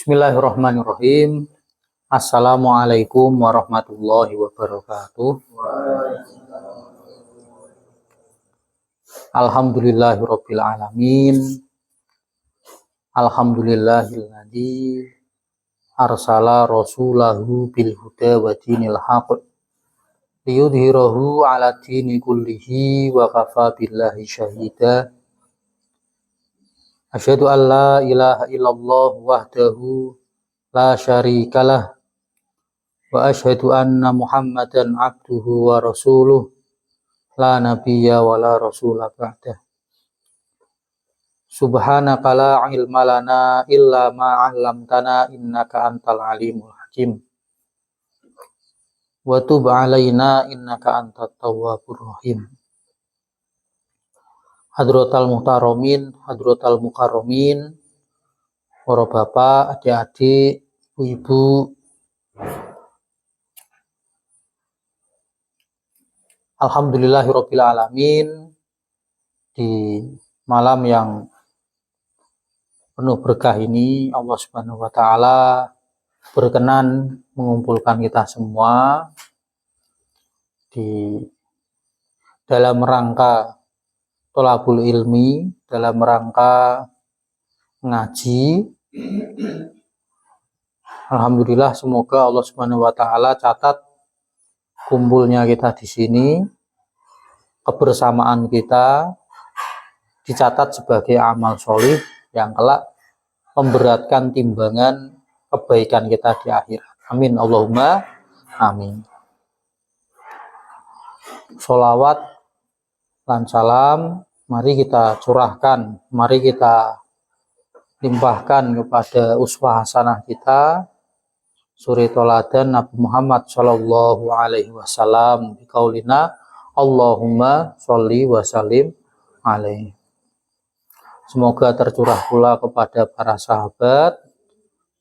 Bismillahirrahmanirrahim. Assalamualaikum warahmatullahi wabarakatuh. Alhamdulillahirabbil alamin. Alhamdulillahilladzi arsala rasulahu bil huda wa dinil haqq liyudhhirahu 'ala dini kullihi wa kafa billahi syahida. Asyhadu an la ilaha illallah wahdahu la syarikalah wa asyhadu anna Muhammadan abduhu wa rasuluh la nabiyya wa la rasula ba'dah. Subhanaka la ilma lana illa ma 'allamtana innaka antal alimul hakim. Wa tub 'alaina innaka antat tawwabur rahim. Hadratal muhtaramin, hadratal mukarramin, para bapak, adik-adik, ibu-ibu. Alhamdulillahirabbil alamin, di malam yang penuh berkah ini Allah Subhanahu wa taala berkenan mengumpulkan kita semua di dalam rangka thalabul ilmi, dalam rangka ngaji. Alhamdulillah, semoga Allah Subhanahu wa taala catat kumpulnya kita di sini, kebersamaan kita dicatat sebagai amal solih yang kelak memberatkan timbangan kebaikan kita di akhirat. Amin Allahumma amin. Sholawat dan salam mari kita curahkan, mari kita limpahkan kepada uswah hasanah kita, suri toladan Nabi Muhammad Shallallahu Alaihi Wasallam di kaulina Allahumma sholli wa sallim alaihi. Semoga tercurah pula kepada para sahabat,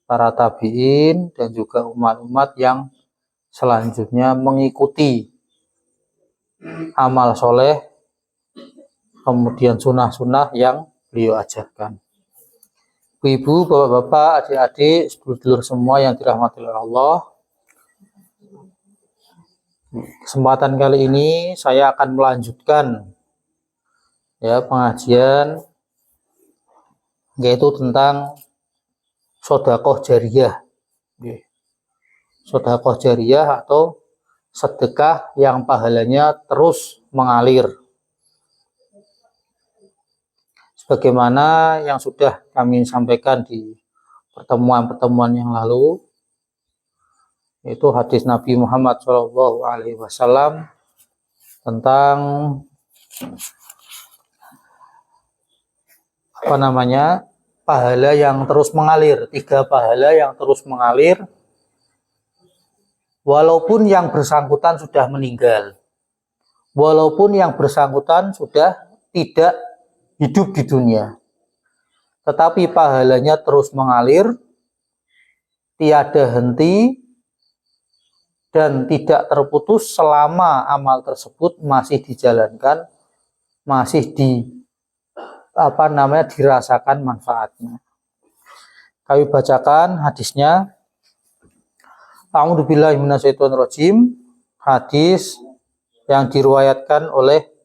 para tabi'in, dan juga umat-umat yang selanjutnya mengikuti amal soleh, kemudian sunnah-sunnah yang beliau ajarkan. Ibu, bapak-bapak, adik-adik, sedulur-sedulur semua yang dirahmati oleh Allah. Kesempatan kali ini saya akan melanjutkan pengajian yaitu tentang sedekah jariyah. Sedekah jariyah atau sedekah yang pahalanya terus mengalir. Sebagaimana yang sudah kami sampaikan di pertemuan-pertemuan yang lalu, yaitu hadis Nabi Muhammad SAW tentang pahala yang terus mengalir, 3 pahala yang terus mengalir walaupun yang bersangkutan sudah meninggal, walaupun yang bersangkutan sudah tidak hidup di dunia, tetapi pahalanya terus mengalir, tiada henti dan tidak terputus selama amal tersebut masih dijalankan, masih dirasakan manfaatnya. Kami bacakan hadisnya. A'udzubillahi minasyaitonirrajim. Hadis yang diriwayatkan oleh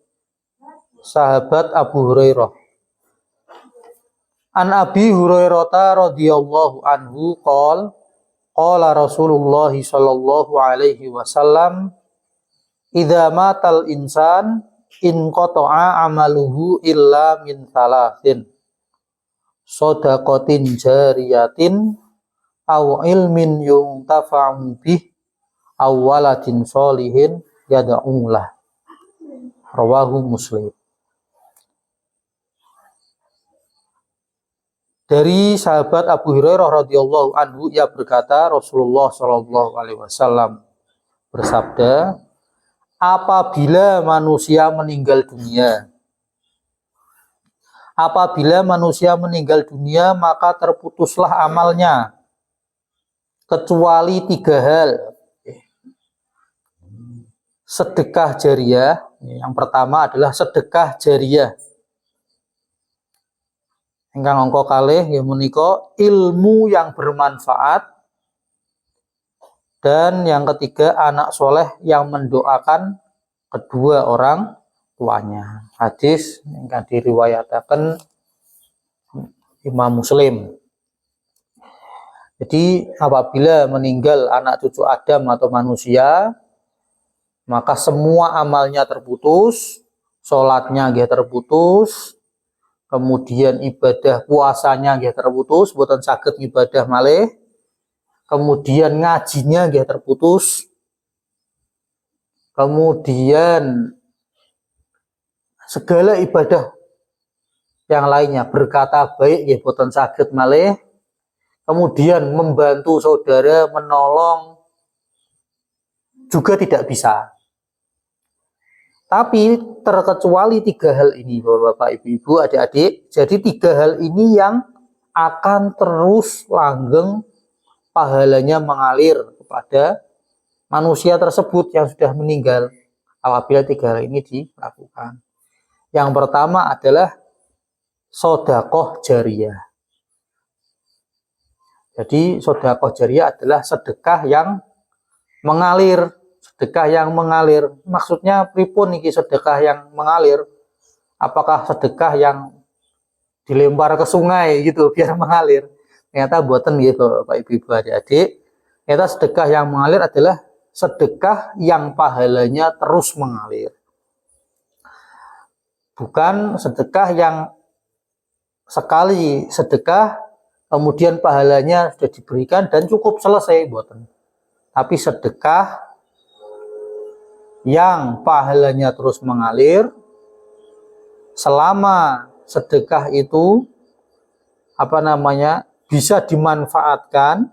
sahabat Abu Hurairah. An Abi Hurairah radhiyallahu anhu qala Rasulullah sallallahu alaihi wasallam idza matal insan in qata'a amaluhu illa min thalathin shadaqatin jariyatin aw ilmin yuntafa'u bih aw waladin sholihin yad'u lah. Rawahu Muslim. Dari sahabat Abu Hurairah radhiyallahu anhu, ia berkata, Rasulullah shallallahu alaihi wasallam bersabda, apabila manusia meninggal dunia, maka terputuslah amalnya kecuali 3 hal. Sedekah jariyah, yang pertama adalah sedekah jariyah. Ingkang angka kalih ya menika ilmu yang bermanfaat, dan yang ketiga anak soleh yang mendoakan kedua orang tuanya. Hadis yang diriwayataken Imam Muslim. Jadi apabila meninggal anak cucu Adam atau manusia, maka semua amalnya terputus, sholatnya dia terputus, kemudian ibadah puasanya dia terputus, boten saged ibadah malih, kemudian ngajinya dia terputus, kemudian segala ibadah yang lainnya berkata baik ya boten saged malih, kemudian membantu saudara, menolong juga tidak bisa. Tapi terkecuali 3 hal ini, Bapak, Ibu, adik-adik. Jadi 3 hal ini yang akan terus langgeng pahalanya mengalir kepada manusia tersebut yang sudah meninggal apabila 3 hal ini dilakukan. Yang pertama adalah sedekah jariyah. Jadi sedekah jariyah adalah sedekah yang mengalir. Sedekah yang mengalir, maksudnya pripun niki sedekah yang mengalir? Apakah sedekah yang dilempar ke sungai gitu biar mengalir? Ternyata boten nggih Bapak Ibu adik-adik. Ternyata sedekah yang mengalir adalah sedekah yang pahalanya terus mengalir. Bukan sedekah yang sekali sedekah kemudian pahalanya sudah diberikan dan cukup selesai, boten. Tapi sedekah yang pahalanya terus mengalir selama sedekah itu bisa dimanfaatkan,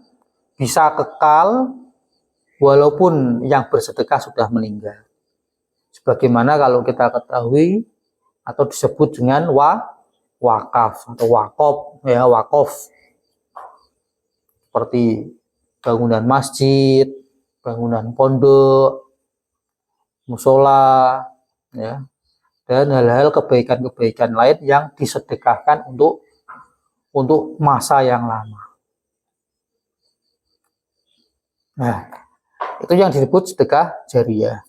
bisa kekal walaupun yang bersedekah sudah meninggal. Sebagaimana kalau kita ketahui atau disebut dengan wakaf atau wakaf. Seperti bangunan masjid, bangunan pondok, musola, ya, dan hal-hal kebaikan-kebaikan lain yang disedekahkan untuk masa yang lama. Nah, itu yang disebut sedekah jariyah.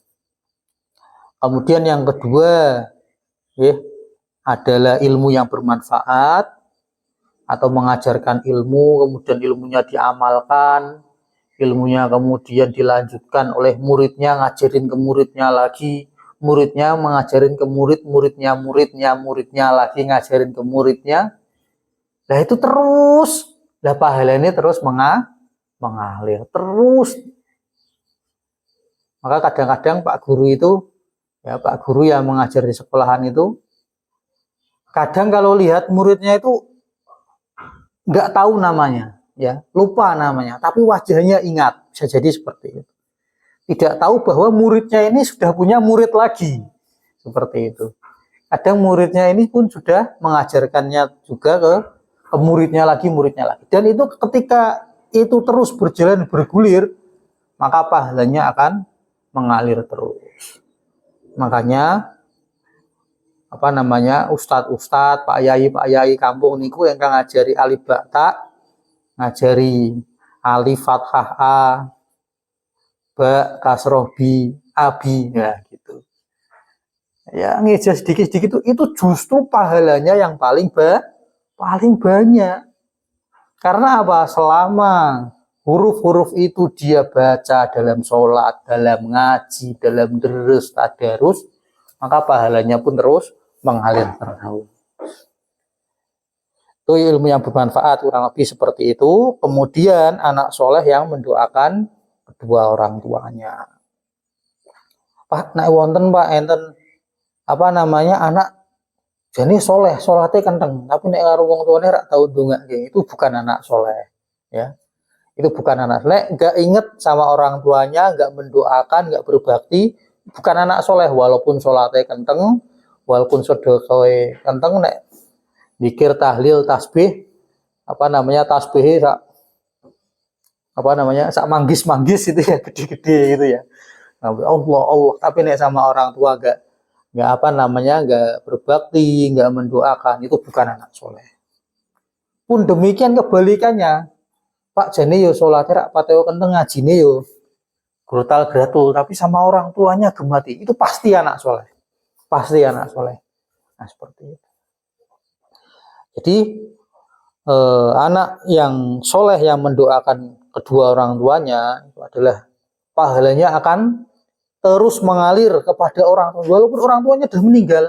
Kemudian yang kedua, ya, adalah ilmu yang bermanfaat atau mengajarkan ilmu, kemudian ilmunya diamalkan, ilmunya kemudian dilanjutkan oleh muridnya, ngajarin ke muridnya lagi, muridnya mengajarin ke muridnya lagi ngajarin ke muridnya. Nah itu terus, lah pahala ini terus mengalir terus. Maka kadang-kadang Pak Guru yang mengajar di sekolahan itu, kadang kalau lihat muridnya itu nggak tahu namanya, ya, lupa namanya, tapi wajahnya ingat, bisa jadi seperti itu. Tidak tahu bahwa muridnya ini sudah punya murid lagi, seperti itu. Kadang muridnya ini pun sudah mengajarkannya juga ke muridnya lagi, dan itu ketika itu terus berjalan bergulir, maka pahalanya akan mengalir terus. Makanya ustadz, pak yai kampung niku yang ngajari alif ba ta, ngajari alif fathah a, ba kasroh bi, abi, ya gitu. Ya ngejar sedikit-sedikit itu justru pahalanya yang paling banyak. Karena apa? Selama huruf-huruf itu dia baca dalam sholat, dalam ngaji, dalam deres, tadarus, maka pahalanya pun terus mengalir terus. Itu ilmu yang bermanfaat, kurang lebih seperti itu. Kemudian anak soleh yang mendoakan kedua orang tuanya. Pak, nek wonten Pak enten anak jadi soleh, sholatnya kenteng, tapi nek karo wong tuane rak tau ndongake, itu bukan anak soleh, ya. Itu bukan anak soleh, nggak inget sama orang tuanya, nggak mendoakan, nggak berbakti, bukan anak soleh. Walaupun sholatnya kenteng, walaupun sedekah kenteng, nek zikir tahlil tasbih tasbih sak manggis itu ya, gede-gede gitu ya. Allah, tapi nek sama orang tua nggak berbakti, nggak mendoakan, itu bukan anak soleh. Pun demikian kebalikannya, Pak jane yo salate rak pateo kenteng ngajine yo brutal gratul, tapi sama orang tuanya gemati. Itu pasti anak soleh. Pasti anak soleh. Nah, seperti itu. Jadi anak yang soleh yang mendoakan kedua orang tuanya itu adalah pahalanya akan terus mengalir kepada orang tua, walaupun orang tuanya sudah meninggal.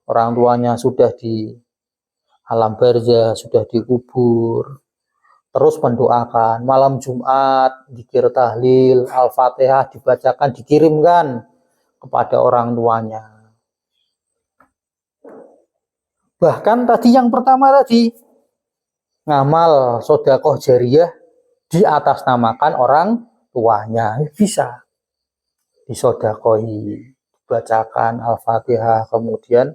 Orang tuanya sudah di alam barzah, sudah dikubur, terus mendoakan. Malam Jumat, zikir tahlil, Al-Fatihah dibacakan, dikirimkan kepada orang tuanya. Bahkan tadi yang pertama tadi, ngamal sedekah jariyah diatasnamakan orang tuanya, bisa disedekahi, dibacakan Al-Fatihah, kemudian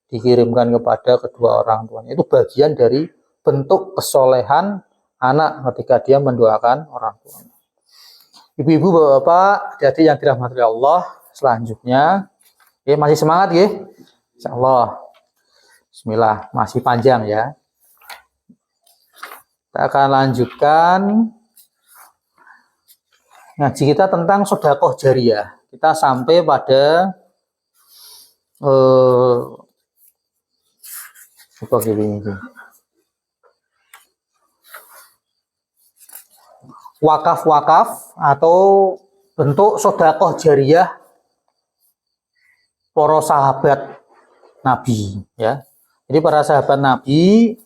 dikirimkan kepada kedua orang tuanya. Itu bagian dari bentuk kesolehan anak ketika dia mendoakan orang tuanya. Ibu-ibu, bapak-bapak, jadi yang dirahmati Allah, selanjutnya, masih semangat ya? Insyaallah. Bismillah, masih panjang ya. Kita akan lanjutkan ngaji kita tentang sedekah jariyah. Kita sampai pada wakaf-wakaf atau bentuk sedekah jariyah para sahabat Nabi ya. Jadi para sahabat Nabi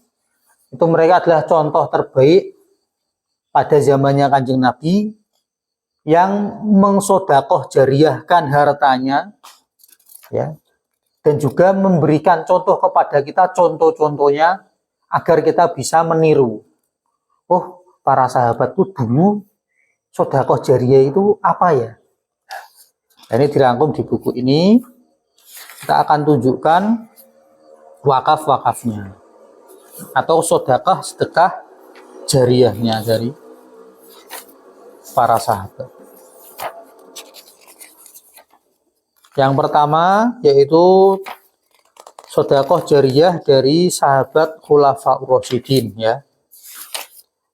itu mereka adalah contoh terbaik pada zamannya Kanjeng Nabi yang mengsedekah jariyahkan hartanya ya, dan juga memberikan contoh kepada kita, contoh-contohnya agar kita bisa meniru. Oh, para sahabat itu dulu sedekah jariyah itu apa ya? Nah, ini dirangkum di buku ini. Kita akan tunjukkan wakaf-wakafnya atau sedekah jariyahnya dari para sahabat. Yang pertama yaitu sedekah jariyah dari sahabat Khulafaur Rasyidin ya.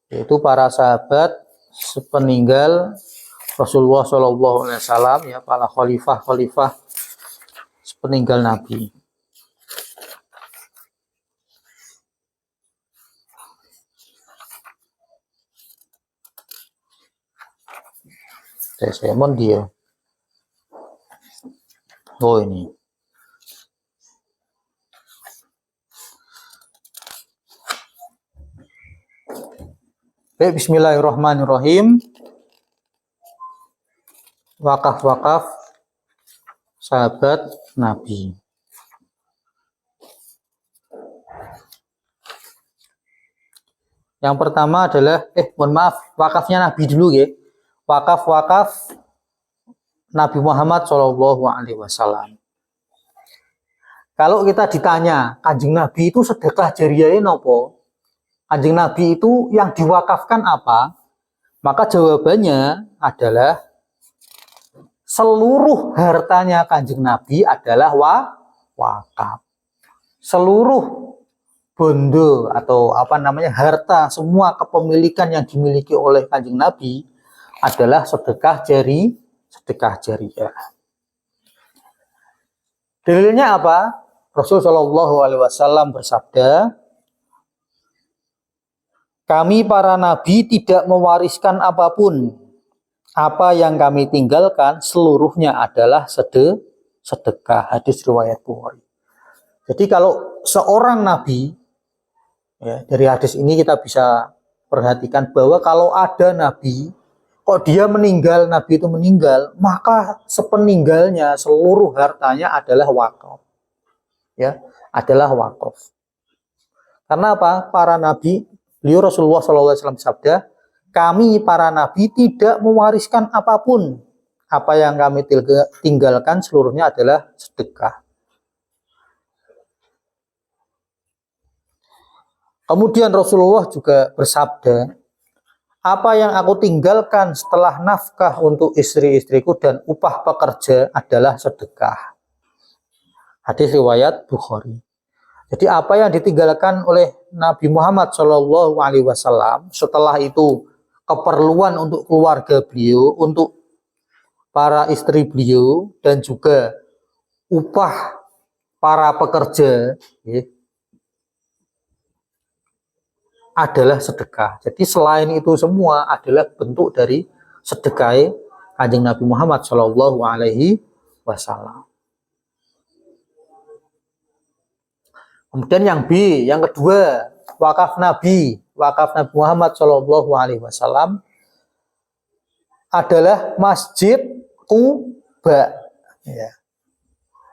Yaitu para sahabat sepeninggal Rasulullah SAW ya, para khalifah sepeninggal Nabi. Saya dia. Oh ini. Baik, bismillahirrahmanirrahim. Wakaf-wakaf sahabat Nabi. Yang pertama adalah mohon maaf, wakafnya Nabi dulu ya. Wakaf-wakaf Nabi Muhammad SAW. Kalau kita ditanya, Kanjeng Nabi itu sedekah jariyah nopo? Kanjeng Nabi itu yang diwakafkan apa? Maka jawabannya adalah seluruh hartanya Kanjeng Nabi adalah wakaf. Seluruh bondo atau harta, semua kepemilikan yang dimiliki oleh Kanjeng Nabi adalah sedekah jariyah. Dalilnya apa? Rasulullah SAW bersabda, kami para nabi tidak mewariskan apapun. Apa yang kami tinggalkan seluruhnya adalah sedekah. Hadis riwayat Bukhari. Jadi kalau seorang nabi, ya, dari hadis ini kita bisa perhatikan bahwa kalau ada nabi, kok dia meninggal, nabi itu meninggal, maka sepeninggalnya seluruh hartanya adalah wakaf. Ya, adalah wakaf. Karena apa? Para nabi, beliau Rasulullah SAW bersabda, kami para nabi tidak mewariskan apapun. Apa yang kami tinggalkan seluruhnya adalah sedekah. Kemudian Rasulullah juga bersabda, apa yang aku tinggalkan setelah nafkah untuk istri-istriku dan upah pekerja adalah sedekah. Hadis riwayat Bukhari. Jadi apa yang ditinggalkan oleh Nabi Muhammad Shallallahu Alaihi Wasallam setelah itu keperluan untuk keluarga beliau, untuk para istri beliau, dan juga upah para pekerja ya, adalah sedekah. Jadi selain itu semua adalah bentuk dari sedekah Kanjeng Nabi Muhammad Shallallahu Alaihi Wasallam. Kemudian yang B, yang kedua, wakaf Nabi Muhammad Shallallahu Alaihi Wasallam adalah Masjid Quba. Ya.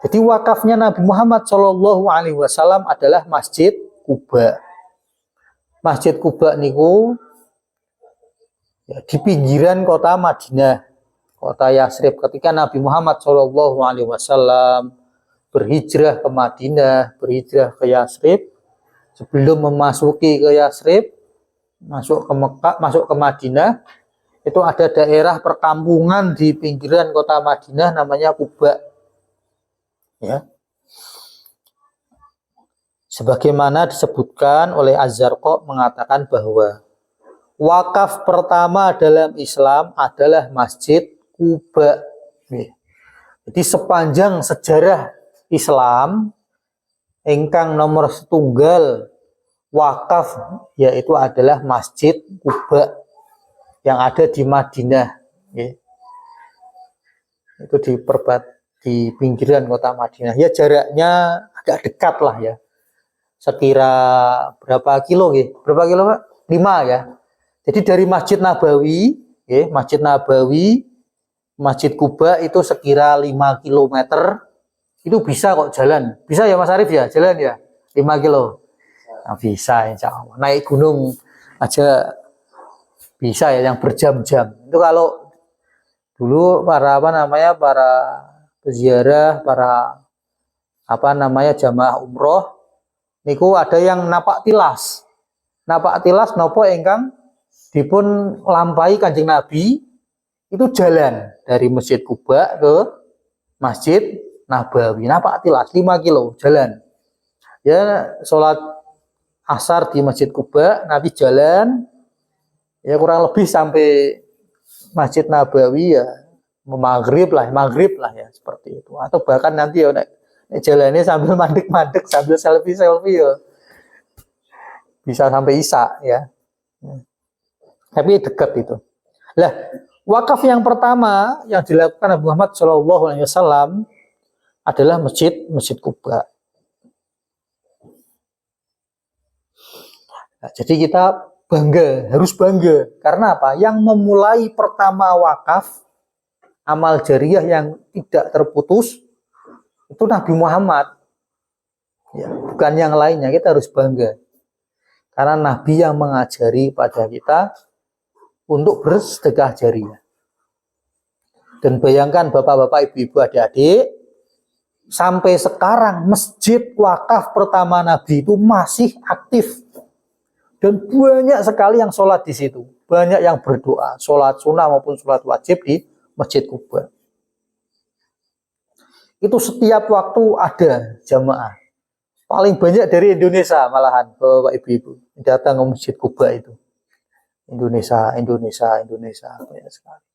Jadi wakafnya Nabi Muhammad Shallallahu Alaihi Wasallam adalah Masjid Quba. Masjid Quba niku ya, di pinggiran kota Madinah, kota Yasrib. Ketika Nabi Muhammad Shallallahu Alaihi Wasallam berhijrah ke Madinah, berhijrah ke Yasrib, sebelum memasuki ke Yasrib, masuk ke Mekah, masuk ke Madinah, itu ada daerah perkampungan di pinggiran kota Madinah namanya Quba. Ya. Sebagaimana disebutkan oleh Az-Zarqa mengatakan bahwa wakaf pertama dalam Islam adalah Masjid Quba. Jadi sepanjang sejarah Islam ingkang nomor setunggal wakaf yaitu adalah Masjid Quba yang ada di Madinah. Itu di pinggiran kota Madinah. Ya jaraknya agak dekat lah ya. Sekira berapa kilo ya? Berapa kilo Pak? 5 ya. Jadi dari Masjid Nabawi, ya, Masjid Quba itu sekira 5 kilometer. Itu bisa kok jalan. Bisa ya Mas Arif ya? Jalan ya? 5 kilo. Nah, bisa insya Allah. Naik gunung aja bisa ya yang berjam-jam. Itu kalau dulu para peziarah, para jamaah umroh niku ada yang napak tilas. Napak tilas nopo ingkang dipun lampahi Kanjeng Nabi itu jalan dari Masjid Quba ke Masjid Nabawi. Napak tilas 5 kilo jalan. Ya sholat asar di Masjid Quba, Nabi jalan ya kurang lebih sampai Masjid Nabawi ya maghrib lah ya seperti itu. Atau bahkan nanti ya jalannya sambil mandek-mandek, sambil selfie ya. Bisa sampai Isya ya. Tapi dekat itu. Lah, wakaf yang pertama yang dilakukan Nabi Muhammad SAW adalah Masjid Quba. Nah, jadi kita harus bangga. Karena apa? Yang memulai pertama wakaf, amal jariah yang tidak terputus, itu Nabi Muhammad. Ya, bukan yang lainnya, kita harus bangga. Karena Nabi yang mengajari pada kita untuk bersedekah jariah. Dan bayangkan bapak-bapak, ibu-ibu, adik-adik, sampai sekarang masjid wakaf pertama Nabi itu masih aktif. Dan banyak sekali yang sholat di situ. Banyak yang berdoa, sholat sunnah maupun sholat wajib di Masjid Quba. Itu setiap waktu ada jamaah. Paling banyak dari Indonesia malahan, bapak ibu-ibu datang ke Masjid Quba itu. Indonesia banyak sekali.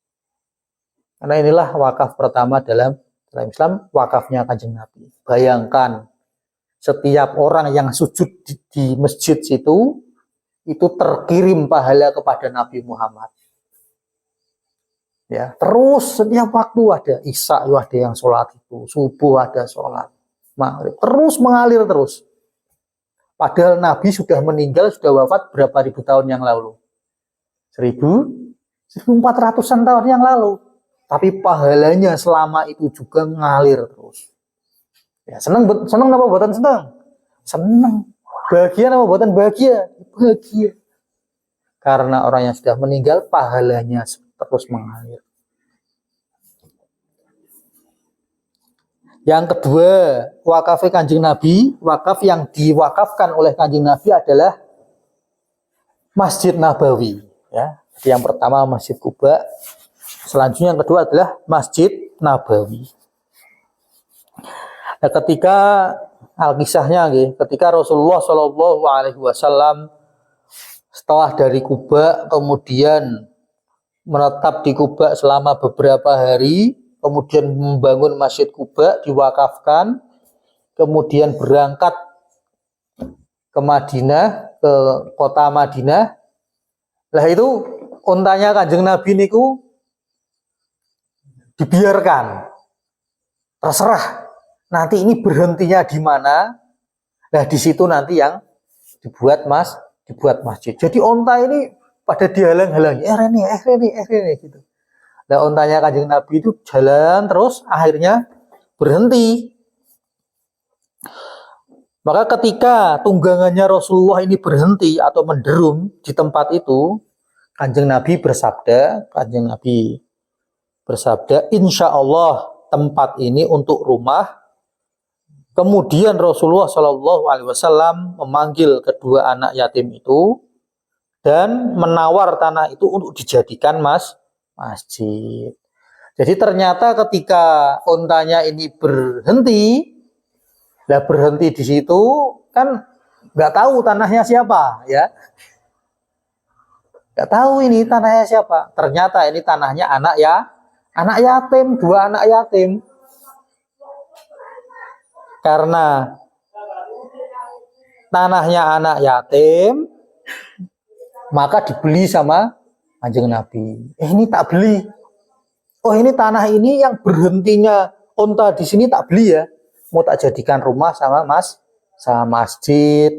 Karena inilah wakaf pertama dalam Islam, wakafnya Kanjeng Nabi. Bayangkan setiap orang yang sujud di masjid itu terkirim pahala kepada Nabi Muhammad. Ya, terus setiap waktu ada Isya ada yang sholat itu, subuh ada sholat, maghrib terus mengalir terus. Padahal Nabi sudah meninggal, sudah wafat berapa ribu tahun yang lalu? 1400-an tahun yang lalu. Tapi pahalanya selama itu juga ngalir terus. Ya, senang apa buatan senang? Senang. Bahagia apa buatan bahagia? Bahagia. Karena orang yang sudah meninggal pahalanya terus mengalir. Yang kedua, wakaf Kanjeng Nabi, wakaf yang diwakafkan oleh Kanjeng Nabi adalah Masjid Nabawi. Ya, jadi yang pertama Masjid Quba, selanjutnya yang kedua adalah Masjid Nabawi. Nah, ketika al-kisahnya ketika Rasulullah Shallallahu Alaihi Wasallam setelah dari Kuba kemudian menetap di Kuba selama beberapa hari, kemudian membangun Masjid Kuba, diwakafkan, kemudian berangkat ke Madinah, ke kota Madinah. Lah itu untanya Kanjeng Nabi niku dibiarkan, terserah nanti ini berhentinya di mana. Nah di situ nanti yang dibuat masjid. Jadi onta ini pada dihalang-halangi, Reni gitu. Nah ontanya Kanjeng Nabi itu jalan terus, akhirnya berhenti. Maka ketika tunggangannya Rasulullah ini berhenti atau menderum di tempat itu, Kanjeng Nabi bersabda, insya Allah tempat ini untuk rumah. Kemudian Rasulullah Shallallahu Alaihi Wasallam memanggil kedua anak yatim itu dan menawar tanah itu untuk dijadikan masjid. Jadi ternyata ketika ontanya ini berhenti di situ kan nggak tahu tanahnya siapa ya, nggak tahu ini tanahnya siapa. Ternyata ini tanahnya anak yatim, dua anak yatim. Karena tanahnya anak yatim, maka dibeli sama Kanjeng Nabi. Ini tak beli. Oh ini tanah ini yang berhentinya onta di sini tak beli ya. Mau tak jadikan rumah sama masjid.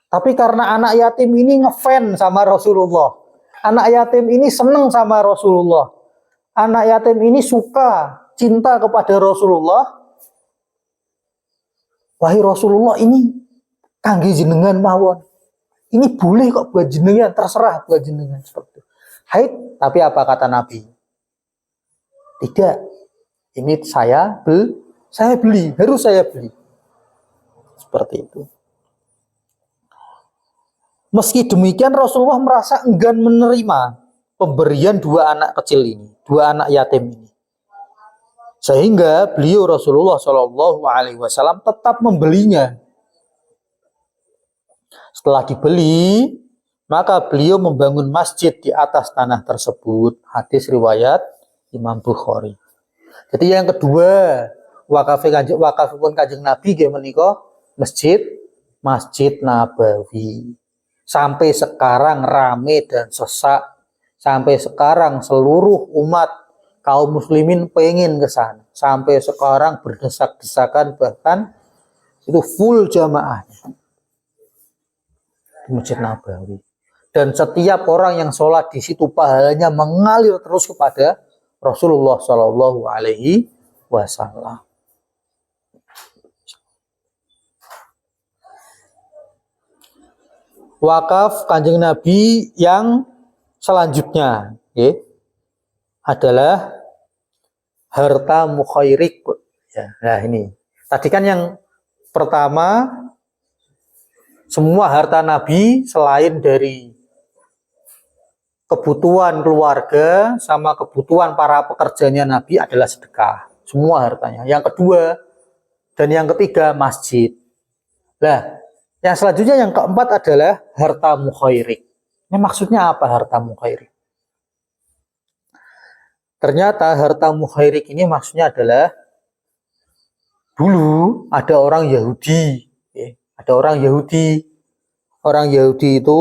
Tapi karena anak yatim ini ngefans sama Rasulullah. Anak yatim ini seneng sama Rasulullah. Anak yatim ini suka, cinta kepada Rasulullah. Wahai Rasulullah, ini kangge jenengan mawon. Ini boleh kok buat jenengan, terserah buat jenengan seperti itu. Hai, tapi apa kata Nabi? Tidak. Ini saya beli, harus saya beli. Seperti itu. Meski demikian Rasulullah merasa enggan menerima pemberian dua anak kecil ini, dua anak yatim ini. Sehingga beliau Rasulullah Shallallahu Alaihi Wasallam tetap membelinya. Setelah dibeli, maka beliau membangun masjid di atas tanah tersebut. Hadis riwayat Imam Bukhari. Jadi yang kedua, wakafipun Kanjeng Nabi nggih menika Masjid Nabawi. Sampai sekarang rame dan sesak. Sampai sekarang seluruh umat kaum muslimin pengen ke sana. Sampai sekarang berdesak-desakan, bahkan itu full jamaahnya di Masjid Nabawi. Dan setiap orang yang sholat di situ pahalanya mengalir terus kepada Rasulullah Shallallahu Alaihi Wasallam. Wakaf Kanjeng Nabi yang selanjutnya adalah harta mukhairik. Ya, nah ini. Tadi kan yang pertama semua harta Nabi selain dari kebutuhan keluarga sama kebutuhan para pekerjanya Nabi adalah sedekah. Semua hartanya. Yang kedua dan yang ketiga masjid. Nah, yang selanjutnya yang keempat adalah harta mukhairik. Ini maksudnya apa harta mukhairik? Ternyata harta mukhairik ini maksudnya adalah dulu ada orang Yahudi. Ada orang Yahudi. Orang Yahudi itu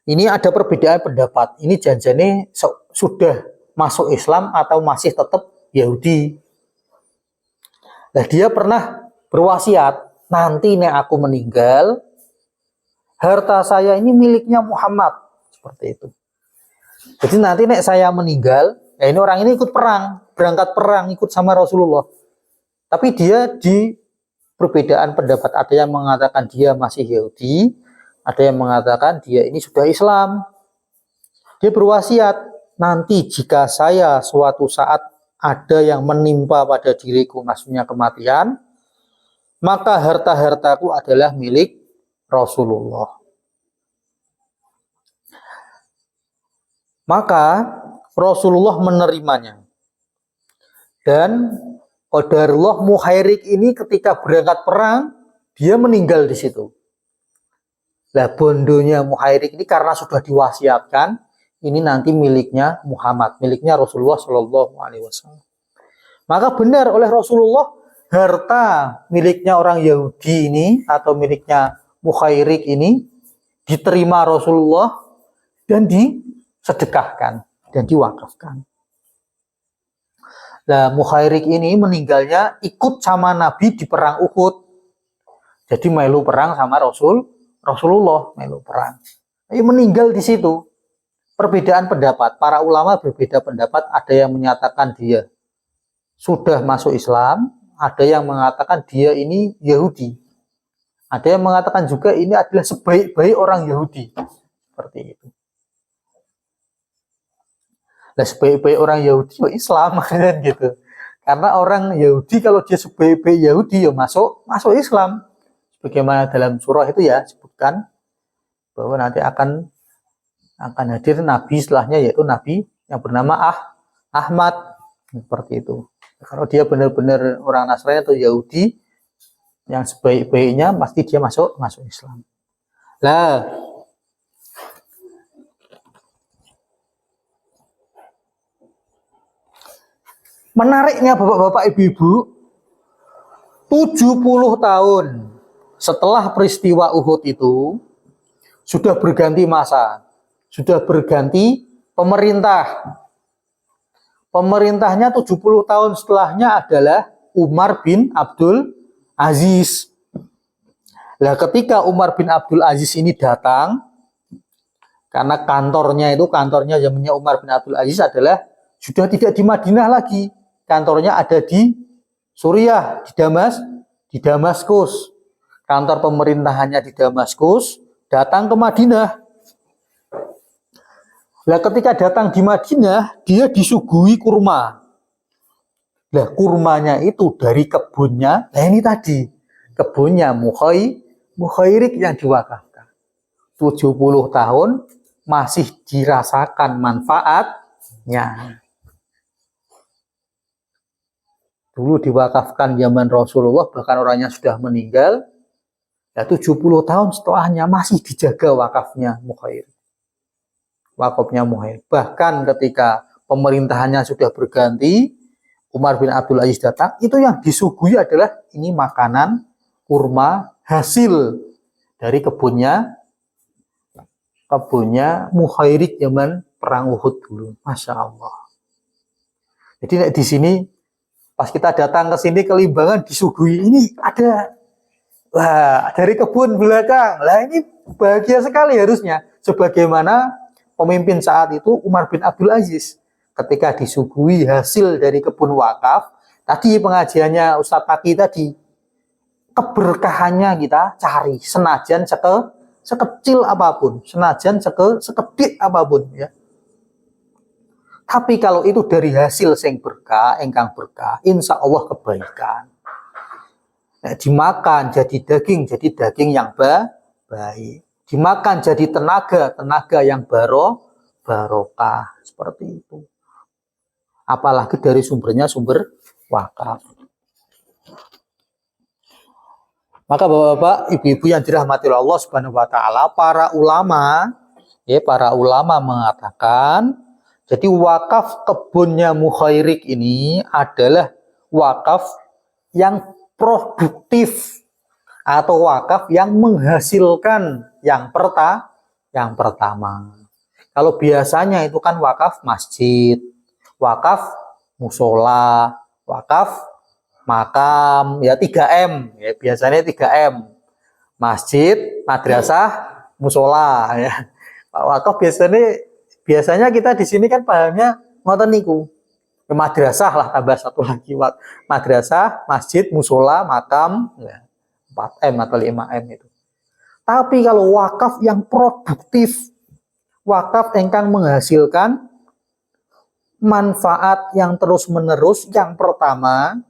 ini ada perbedaan pendapat. Ini janjane sudah masuk Islam atau masih tetap Yahudi. Nah, dia pernah berwasiat, nanti nek aku meninggal, harta saya ini miliknya Muhammad. Seperti itu. Jadi nanti nek saya meninggal, ya ini orang ini ikut perang, berangkat perang, ikut sama Rasulullah. Tapi dia di perbedaan pendapat. Ada yang mengatakan dia masih Yahudi, ada yang mengatakan dia ini sudah Islam. Dia berwasiat, nanti jika saya suatu saat ada yang menimpa pada diriku, maksudnya kematian, maka harta-hartaku adalah milik Rasulullah. Maka Rasulullah menerimanya. Dan qadarullah Muhairik ini ketika berangkat perang, dia meninggal di situ. Lah bondonya Muhairik ini karena sudah diwasiatkan, ini nanti miliknya Muhammad, miliknya Rasulullah Shallallahu Alaihi Wasallam. Maka benar oleh Rasulullah, harta miliknya orang Yahudi ini atau miliknya Muhairik ini diterima Rasulullah dan disedekahkan dan diwakafkan. Nah, Muhairik ini meninggalnya ikut sama Nabi di perang Uhud. Jadi melu perang sama Rasulullah melu perang. Dia meninggal di situ. Perbedaan pendapat, para ulama berbeda pendapat. Ada yang menyatakan dia sudah masuk Islam, ada yang mengatakan dia ini Yahudi. Ada yang mengatakan juga ini adalah sebaik-baik orang Yahudi. Seperti itu. Nah, sebaik-baik orang Yahudi ya Islam kan gitu. Karena orang Yahudi kalau dia sebaik-baik Yahudi ya masuk Islam. Bagaimana dalam surah itu ya sebutkan bahwa nanti akan hadir nabi setelahnya, yaitu nabi yang bernama Ahmad, seperti itu. Kalau dia benar-benar orang Nasrani atau Yahudi yang sebaik-baiknya pasti dia masuk Islam. Lah, menariknya Bapak-bapak Ibu-ibu, 70 tahun setelah peristiwa Uhud itu sudah berganti masa, sudah berganti pemerintah. Pemerintahnya 70 tahun setelahnya adalah Umar bin Abdul Aziz. Nah, ketika Umar bin Abdul Aziz ini datang, karena kantornya zamannya Umar bin Abdul Aziz adalah sudah tidak di Madinah lagi. Kantornya ada di Suriah, di Damaskus. Kantor pemerintahannya di Damaskus, datang ke Madinah. Nah, ketika datang di Madinah, dia disuguhi kurma. Nah, kurmanya itu dari kebunnya, nah ini tadi, kebunnya Muhairik yang diwakafkan. 70 tahun masih dirasakan manfaatnya. Dulu diwakafkan zaman Rasulullah, bahkan orangnya sudah meninggal. Ya, 70 tahun setelahnya masih dijaga wakafnya Muhairik. Wakafnya Muhairik. Bahkan ketika pemerintahannya sudah berganti, Umar bin Abdul Aziz datang, itu yang disuguhi adalah ini makanan kurma hasil dari kebunnya Muhairik zaman perang Uhud dulu. Masya Allah. Jadi di sini pas kita datang ke sini ke Limbangan disuguhi ini ada. Wah, dari kebun belakang. Lah ini bahagia sekali harusnya. Sebagaimana pemimpin saat itu Umar bin Abdul Aziz. Ketika disuguhi hasil dari kebun wakaf. Tadi pengajiannya Ustadz Taki tadi. Keberkahannya kita cari. Senajan sekecil apapun. Senajan sekedit apapun. Ya. Tapi kalau itu dari hasil sing berkah, engkang berkah. Insya Allah kebaikan. Nah, dimakan jadi daging yang baik. Dimakan jadi tenaga yang barokah. Seperti itu. Apalagi dari sumber wakaf. Maka Bapak-bapak, Ibu-ibu yang dirahmati Allah Subhanahu wa taala, para ulama mengatakan, jadi wakaf kebunnya Muhairik ini adalah wakaf yang produktif atau wakaf yang menghasilkan yang pertama. Kalau biasanya itu kan wakaf masjid, wakaf musola, wakaf makam, ya 3M, ya biasanya 3M. Masjid, madrasah, musola, ya. Wakaf biasanya kita di sini kan pahamnya ngoten niku. Madrasah lah tambah satu lagi, madrasah, masjid, musola, makam, ya, 4M atau 5M itu. Tapi kalau wakaf yang produktif, wakaf engkang menghasilkan manfaat yang terus-menerus, yang pertama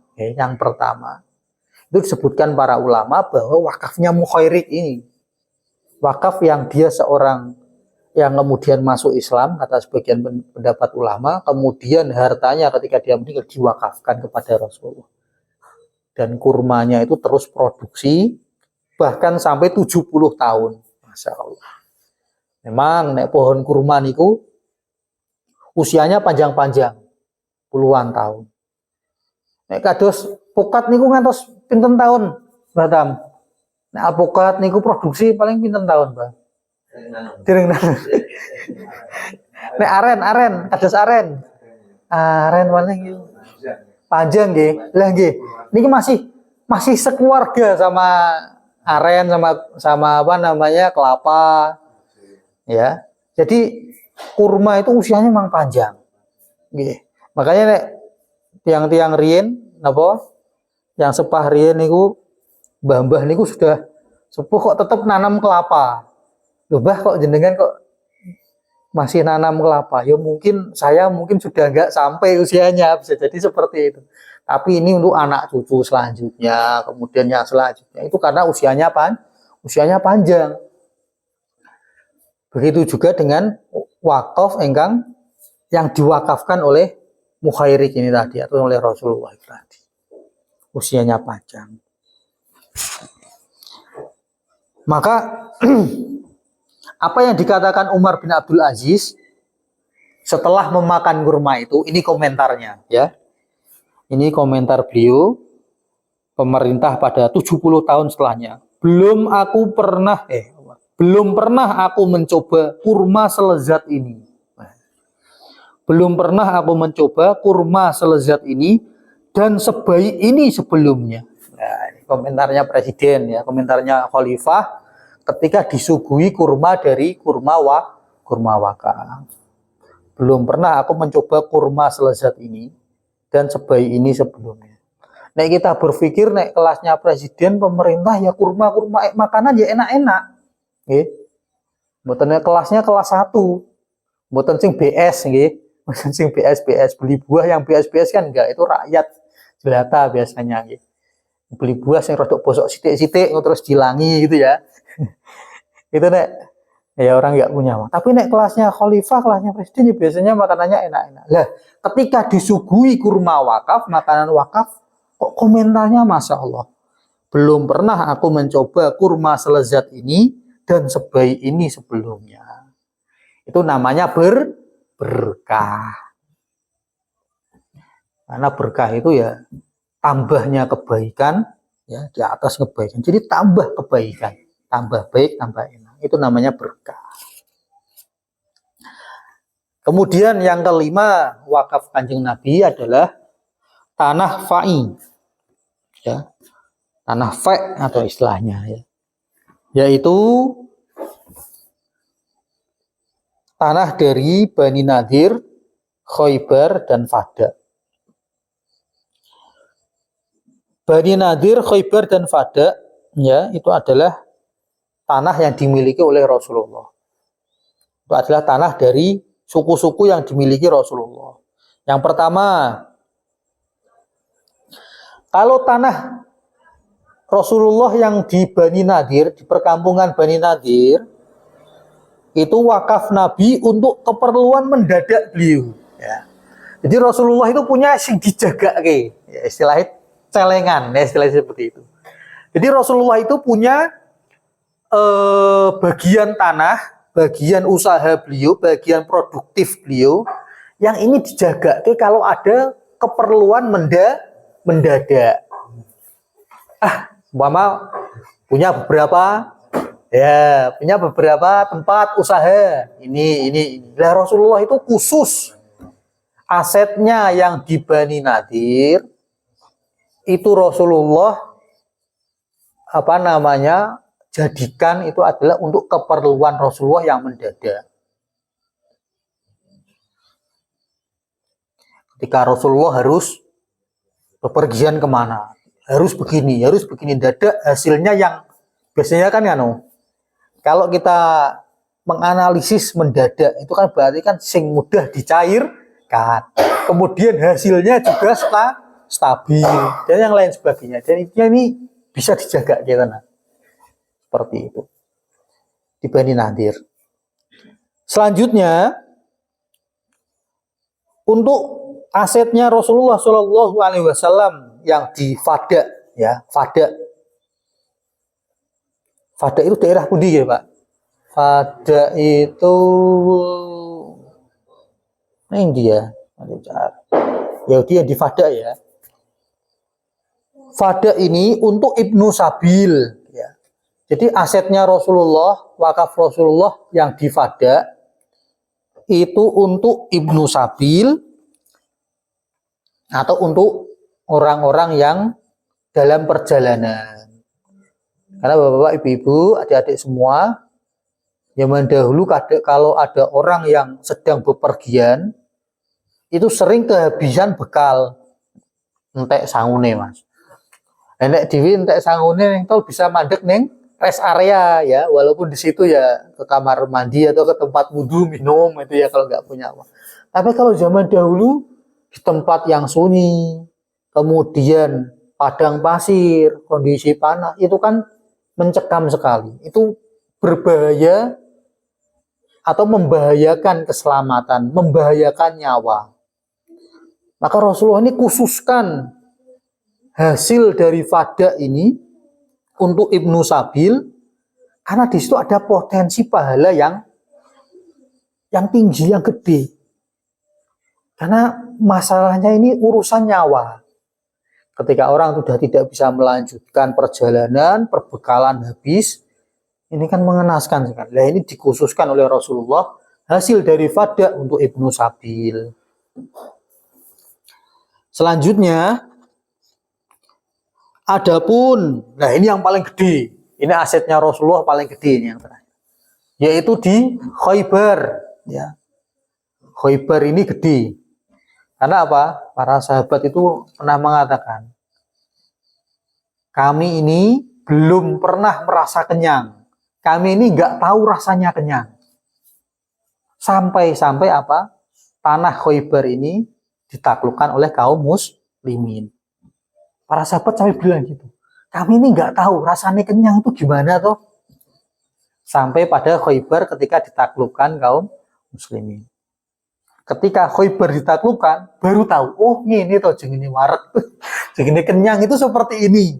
itu disebutkan para ulama bahwa wakafnya Muhairik ini, wakaf yang dia seorang yang kemudian masuk Islam, kata sebagian pendapat ulama, kemudian hartanya ketika dia meninggal diwakafkan kepada Rasulullah. Dan kurmanya itu terus produksi, bahkan sampai 70 tahun. Masya Allah. Memang nek pohon kurma niku usianya panjang-panjang, puluhan tahun. Nek kados pokat niku ngantos pinten tahun, Mbah Tam? Nek alpukat niku produksi paling pinten tahun, Mbah? Dereng nanam. Nek aren, kados aren. Aren paling panjang nggih. Lah nggih. Niki masih sekeluarga sama aren sama apa namanya kelapa. Ya. Jadi kurma itu usianya memang panjang. Nggih. Makanya nek tiang-tiang riyen napa? Yang sepah riyen niku mbah-mbah niku sudah sepuh kok tetap nanam kelapa. Loh, Mbah kok jenengan kok masih nanam kelapa? Ya mungkin saya sudah enggak sampai usianya, bisa jadi seperti itu. Tapi ini untuk anak cucu selanjutnya, kemudian yang selanjutnya itu karena usianya panjang. Begitu juga dengan wakaf engkang yang diwakafkan oleh Mukhairik ini tadi atau oleh Rasulullah tadi. Usianya panjang. Maka apa yang dikatakan Umar bin Abdul Aziz setelah memakan kurma itu, ini komentarnya ya. Ini komentar beliau, pemerintah pada 70 tahun setelahnya. Belum pernah aku mencoba kurma selezat ini. Belum pernah aku mencoba kurma selezat ini dan sebaik ini sebelumnya. Nah, ini komentarnya presiden ya, komentarnya khalifah ketika disuguhi kurma dari kurma wakaf. Belum pernah aku mencoba kurma selezat ini dan sebaik ini sebelumnya. Nek kita berpikir nek kelasnya presiden pemerintah ya kurma makanan ya enak-enak. Nggih. Mboten kelasnya kelas 1. Mboten sing BS nggih. Mboten sing BS beli buah yang BS kan enggak, itu rakyat jelata biasanya nggih. Beli buah sing rodok bosok sithik-sithik terus dilangi gitu ya. Itu nek ya orang nggak punya uang. Tapi nek kelasnya khalifah, kelasnya presiden ya biasanya makanannya enak-enak. Lah, ketika disuguhi kurma wakaf, makanan wakaf, kok komentarnya Masya Allah. Belum pernah aku mencoba kurma selezat ini dan sebaik ini sebelumnya. Itu namanya berkah. Karena berkah itu ya tambahnya kebaikan ya di atas kebaikan. Jadi tambah kebaikan, tambah baik, tambah enak. Itu namanya berkah. Kemudian yang kelima wakaf Kanjeng Nabi adalah tanah fa'i. Ya. Tanah fa' atau istilahnya ya. Yaitu tanah dari Bani Nadir, Khaybar dan Fada. Bani Nadir, Khaybar dan Fada ya, itu adalah tanah yang dimiliki oleh Rasulullah. Itu adalah tanah dari suku-suku yang dimiliki Rasulullah. Yang pertama, kalau tanah Rasulullah yang di Bani Nadir, di perkampungan Bani Nadir, itu wakaf Nabi untuk keperluan mendadak beliau. Ya. Jadi Rasulullah itu punya sing dijaga ke, ya, istilahnya celengan, ya, istilahnya seperti itu. Jadi Rasulullah itu punya bagian tanah, bagian usaha beliau, bagian produktif beliau yang ini dijaga kalau ada keperluan mendadak. Umpama punya beberapa tempat usaha ini. Lah Rasulullah itu khusus asetnya yang di Bani Nadir itu Rasulullah jadikan itu adalah untuk keperluan Rasulullah yang mendadak. Ketika Rasulullah harus bepergian kemana, harus begini dadak hasilnya yang biasanya kan kalau kita menganalisis mendadak itu kan berarti kan sing mudah dicairkan. Kemudian hasilnya juga stabil dan yang lain sebagainya. Dan ini bisa dijaga gitu. Seperti itu di Bani Nadir. Selanjutnya, untuk asetnya Rasulullah Shallallahu Alaihi Wasallam yang di Fada, ya Fada. Fada itu daerah pundi ya Pak? Fada itu India. Yahudi yang di Fada ya. Fada ini untuk Ibnu Sabil. Ya. Jadi asetnya Rasulullah, wakaf Rasulullah yang di Fada itu untuk Ibnu Sabil atau untuk orang-orang yang dalam perjalanan. Karena bapak-bapak, ibu-ibu, adik-adik semua, zaman dahulu kalau ada orang yang sedang bepergian, itu sering kehabisan bekal. Entek sangune Mas. Enek dewi entek sangune ning tol bisa mandek ning rest area ya, walaupun di situ ya ke kamar mandi atau ke tempat wudhu minum itu ya kalau nggak punya uang. Tapi kalau zaman dahulu di tempat yang sunyi, kemudian padang pasir, kondisi panas, itu kan mencekam sekali. Itu berbahaya atau membahayakan keselamatan, membahayakan nyawa. Maka Rasulullah ini khususkan hasil dari Fada ini untuk Ibnu Sabil karena di situ ada potensi pahala yang tinggi, yang gede. Karena masalahnya ini urusan nyawa. Ketika orang sudah tidak bisa melanjutkan perjalanan, perbekalan habis, ini kan mengenaskan sekali. Nah, ini dikhususkan oleh Rasulullah hasil dari Fada untuk Ibnu Sabil. Selanjutnya, adapun, nah ini yang paling gede, ini asetnya Rasulullah paling gede ini yang terakhir, yaitu di Khaybar. Ya, Khaybar ini gede, karena apa? Para sahabat itu pernah mengatakan, kami ini belum pernah merasa kenyang, kami ini nggak tahu rasanya kenyang, sampai apa? Tanah Khaybar ini ditaklukkan oleh kaum muslimin. Para sahabat sampai bilang gitu, kami ini nggak tahu rasanya kenyang itu gimana toh. Sampai pada Khaybar ketika ditaklukkan kaum muslimin. Ketika Khaybar ditaklukkan, baru tahu, oh ini toh jenenge warak, jenenge kenyang itu seperti ini.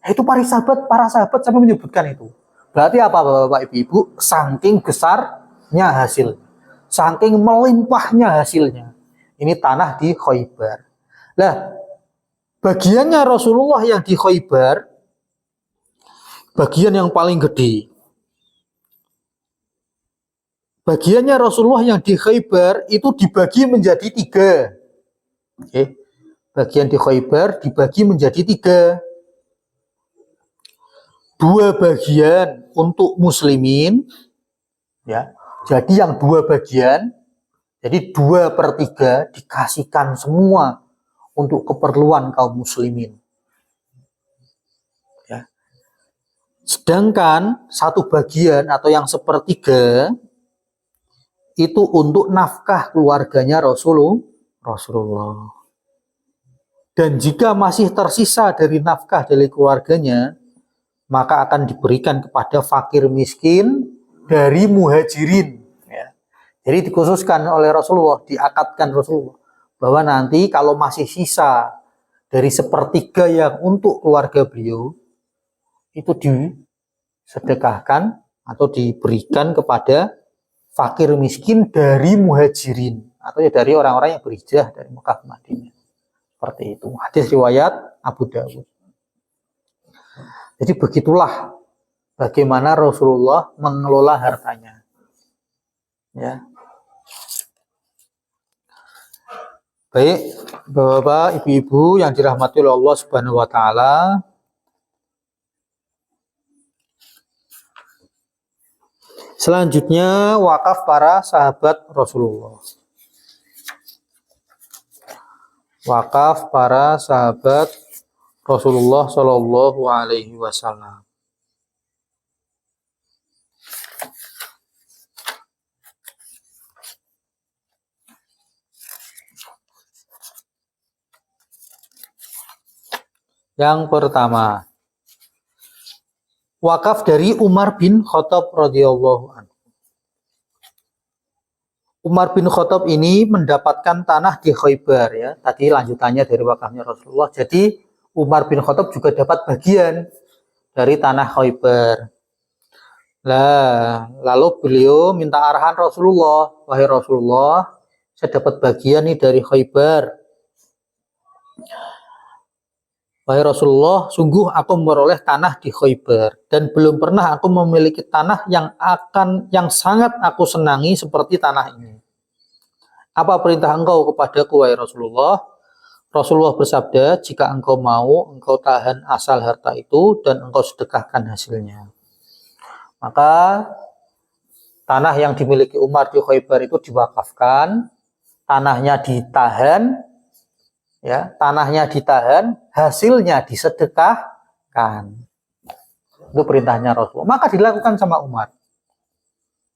Itu para sahabat sampai menyebutkan itu. Berarti apa Bapak Ibu? Saking besarnya hasil, saking melimpahnya hasilnya. Ini tanah di Khaybar. Lah, bagiannya Rasulullah yang di Khaybar, bagian yang paling gede. Bagiannya Rasulullah yang di Khaybar itu dibagi menjadi 3. Oke. Bagian di Khaybar dibagi menjadi 3. 2 bagian untuk muslimin, ya. Jadi yang 2 bagian, jadi 2/3 dikasihkan semua untuk keperluan kaum muslimin. Ya. Sedangkan 1 bagian atau yang 1/3 itu untuk nafkah keluarganya Rasulullah. Dan jika masih tersisa dari nafkah dari keluarganya, maka akan diberikan kepada fakir miskin dari muhajirin. Ya. Jadi dikhususkan oleh Rasulullah, diakatkan Rasulullah, bahwa nanti kalau masih sisa dari 1/3 yang untuk keluarga beliau, itu disedekahkan atau diberikan kepada fakir miskin dari muhajirin, atau ya dari orang-orang yang berhijrah dari Mekah ke Madinah. Seperti itu. Hadis riwayat Abu Dawud. Jadi begitulah bagaimana Rasulullah mengelola hartanya. Ya. Baik, Bapak, Ibu-ibu yang dirahmati oleh Allah Subhanahu wa taala. Selanjutnya wakaf para sahabat Rasulullah. Wakaf para sahabat Rasulullah Shallallahu Alaihi Wasallam. Yang pertama, wakaf dari Umar bin Khattab radhiyallahu anhu. Umar bin Khattab ini mendapatkan tanah di Khaybar ya. Tadi lanjutannya dari wakafnya Rasulullah. Jadi Umar bin Khattab juga dapat bagian dari tanah Khaybar. Lah, lalu beliau minta arahan Rasulullah, wahai Rasulullah, saya dapat bagian nih dari Khaybar. Wahai Rasulullah, sungguh aku memperoleh tanah di Khaybar dan belum pernah aku memiliki tanah yang sangat aku senangi seperti tanah ini. Apa perintah engkau kepadaku, wahai Rasulullah? Rasulullah bersabda, jika engkau mau, engkau tahan asal harta itu dan engkau sedekahkan hasilnya. Maka tanah yang dimiliki Umar di Khaybar itu diwakafkan, tanahnya ditahan, ya, tanahnya ditahan, hasilnya disedekahkan. Itu perintahnya Rasulullah. Maka dilakukan sama Umar.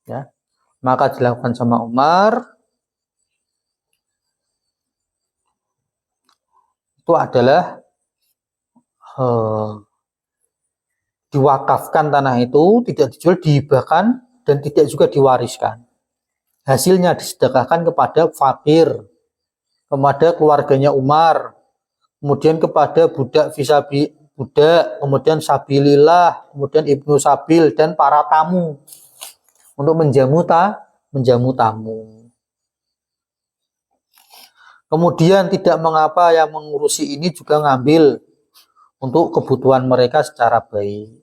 Ya, maka dilakukan sama Umar. Itu adalah diwakafkan tanah itu, tidak dijual, dihibahkan, dan tidak juga diwariskan. Hasilnya disedekahkan kepada fakir, kepada keluarganya Umar, kemudian kepada budak budak, kemudian sabilillah, kemudian ibnu sabil, dan para tamu untuk menjamu tamu. Kemudian tidak mengapa yang mengurusi ini juga ngambil untuk kebutuhan mereka secara baik.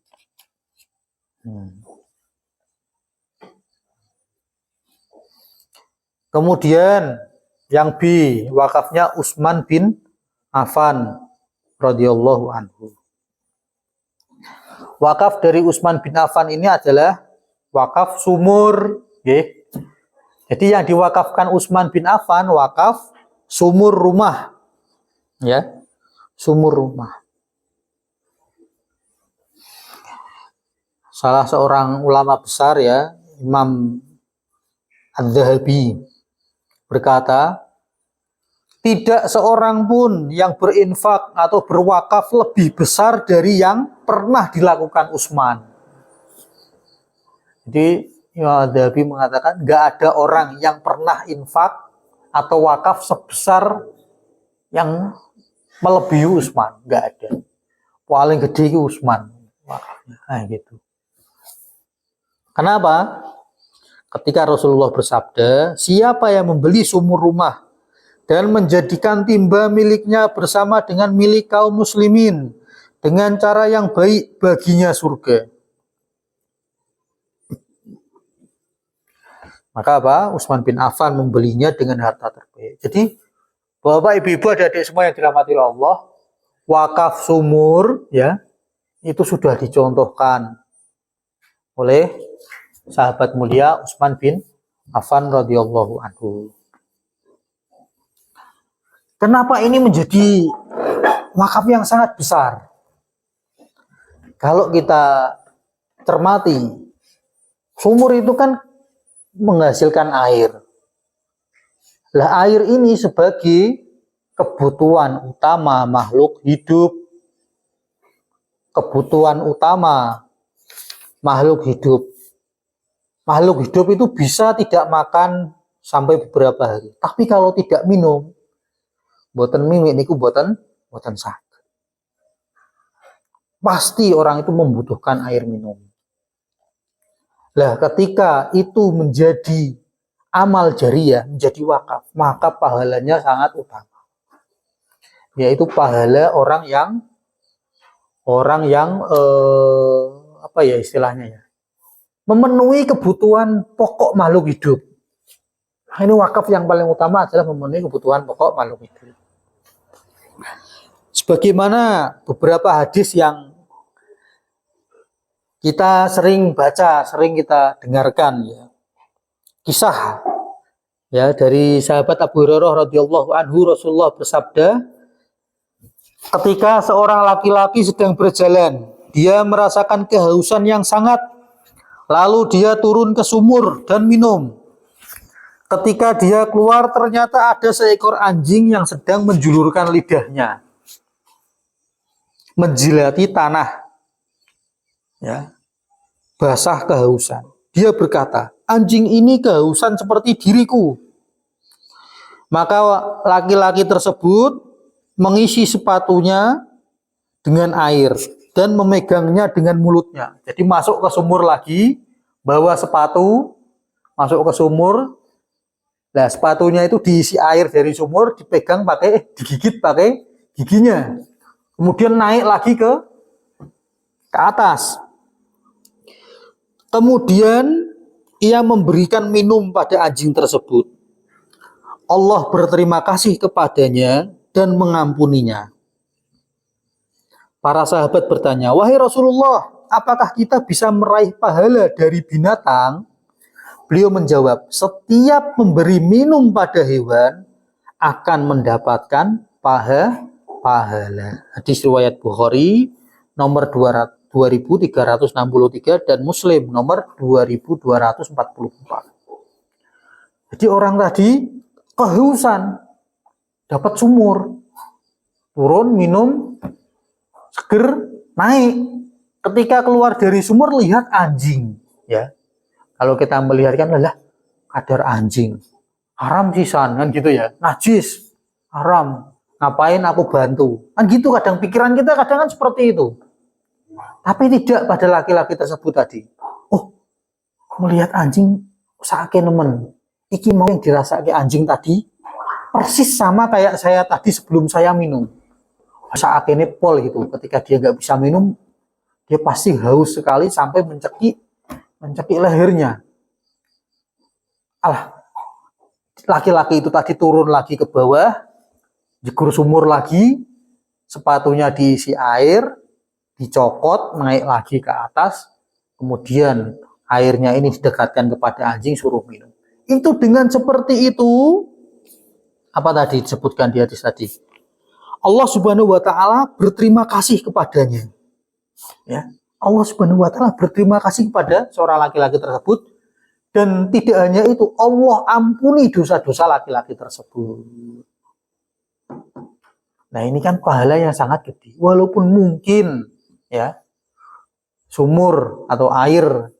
Kemudian yang B, wakafnya Utsman bin Affan radhiyallahu anhu. Wakaf dari Utsman bin Affan ini adalah wakaf sumur, okay. Jadi yang diwakafkan Utsman bin Affan wakaf sumur rumah, ya, sumur rumah. Salah seorang ulama besar ya, Imam Az-Zahabi berkata, tidak seorang pun yang berinfak atau berwakaf lebih besar dari yang pernah dilakukan Utsman. Jadi Imam Az-Zahabi mengatakan nggak ada orang yang pernah infak atau wakaf sebesar yang melebihi Utsman, nggak ada. Paling gede itu Utsman wakafnya, nah gitu. Kenapa? Ketika Rasulullah bersabda, siapa yang membeli sumur rumah dan menjadikan timba miliknya bersama dengan milik kaum muslimin dengan cara yang baik, baginya surga. Maka apa? Utsman bin Affan membelinya dengan harta terbaik. Jadi, Bapak, Ibu, adik-adik semua yang dirahmati Allah, wakaf sumur ya, itu sudah dicontohkan oleh sahabat mulia Utsman bin Affan radhiyallahu anhu. Kenapa ini menjadi wakaf yang sangat besar? Kalau kita cermati, sumur itu kan menghasilkan air. Lah air ini sebagai kebutuhan utama makhluk hidup. Kebutuhan utama makhluk hidup. Makhluk hidup itu bisa tidak makan sampai beberapa hari. Tapi kalau tidak minum, boten mimik niku boten saged. Pasti orang itu membutuhkan air minum. Lah ketika itu menjadi amal jariyah, menjadi wakaf, maka pahalanya sangat utama. Yaitu pahala orang yang apa ya istilahnya ya? Memenuhi kebutuhan pokok makhluk hidup. Nah, ini wakaf yang paling utama adalah memenuhi kebutuhan pokok makhluk hidup. Sebagaimana beberapa hadis yang kita sering baca, sering kita dengarkan ya. Kisah ya dari sahabat Abu Hurairah radhiyallahu anhu, Rasulullah bersabda, ketika seorang laki-laki sedang berjalan, dia merasakan kehausan yang sangat, lalu dia turun ke sumur dan minum. Ketika dia keluar, ternyata ada seekor anjing yang sedang menjulurkan lidahnya, menjilati tanah, ya, basah kehausan. Dia berkata, anjing ini kehausan seperti diriku. Maka laki-laki tersebut mengisi sepatunya dengan air dan memegangnya dengan mulutnya. Jadi masuk ke sumur lagi, bawa sepatu, masuk ke sumur. Nah, sepatunya itu diisi air dari sumur, dipegang digigit pakai giginya. Kemudian naik lagi ke atas. Kemudian ia memberikan minum pada anjing tersebut. Allah berterima kasih kepadanya dan mengampuninya. Para sahabat bertanya, "Wahai Rasulullah, apakah kita bisa meraih pahala dari binatang?" Beliau menjawab, "Setiap memberi minum pada hewan akan mendapatkan pahala." Hadis riwayat Bukhari nomor 2363 dan Muslim nomor 2244. Jadi orang tadi kehausan, dapat sumur, turun minum, seger, naik. Ketika keluar dari sumur lihat anjing, ya. Kalau kita melihat kan adalah kadar anjing, haram sisan kan gitu ya, najis, haram. Ngapain aku bantu? Kan gitu kadang pikiran kita kadang kan seperti itu. Tapi tidak pada laki-laki tersebut tadi. Oh, melihat anjing sakit nemen. Iki mau yang dirasake anjing tadi persis sama kayak saya tadi sebelum saya minum. Sakitnya pol gitu. Ketika dia nggak bisa minum, dia pasti haus sekali sampai mencekik lehernya. Alah, laki-laki itu tadi turun lagi ke bawah, jegur sumur lagi, sepatunya diisi air, dicokot, naik lagi ke atas, kemudian airnya ini didekatkan kepada anjing, suruh minum. Itu dengan seperti itu, apa tadi disebutkan di hadis tadi? Allah Subhanahu wa taala berterima kasih kepadanya. Ya. Allah Subhanahu wa taala berterima kasih kepada seorang laki-laki tersebut, dan tidak hanya itu, Allah ampuni dosa-dosa laki-laki tersebut. Nah, ini kan pahala yang sangat gede. Walaupun mungkin ya sumur atau air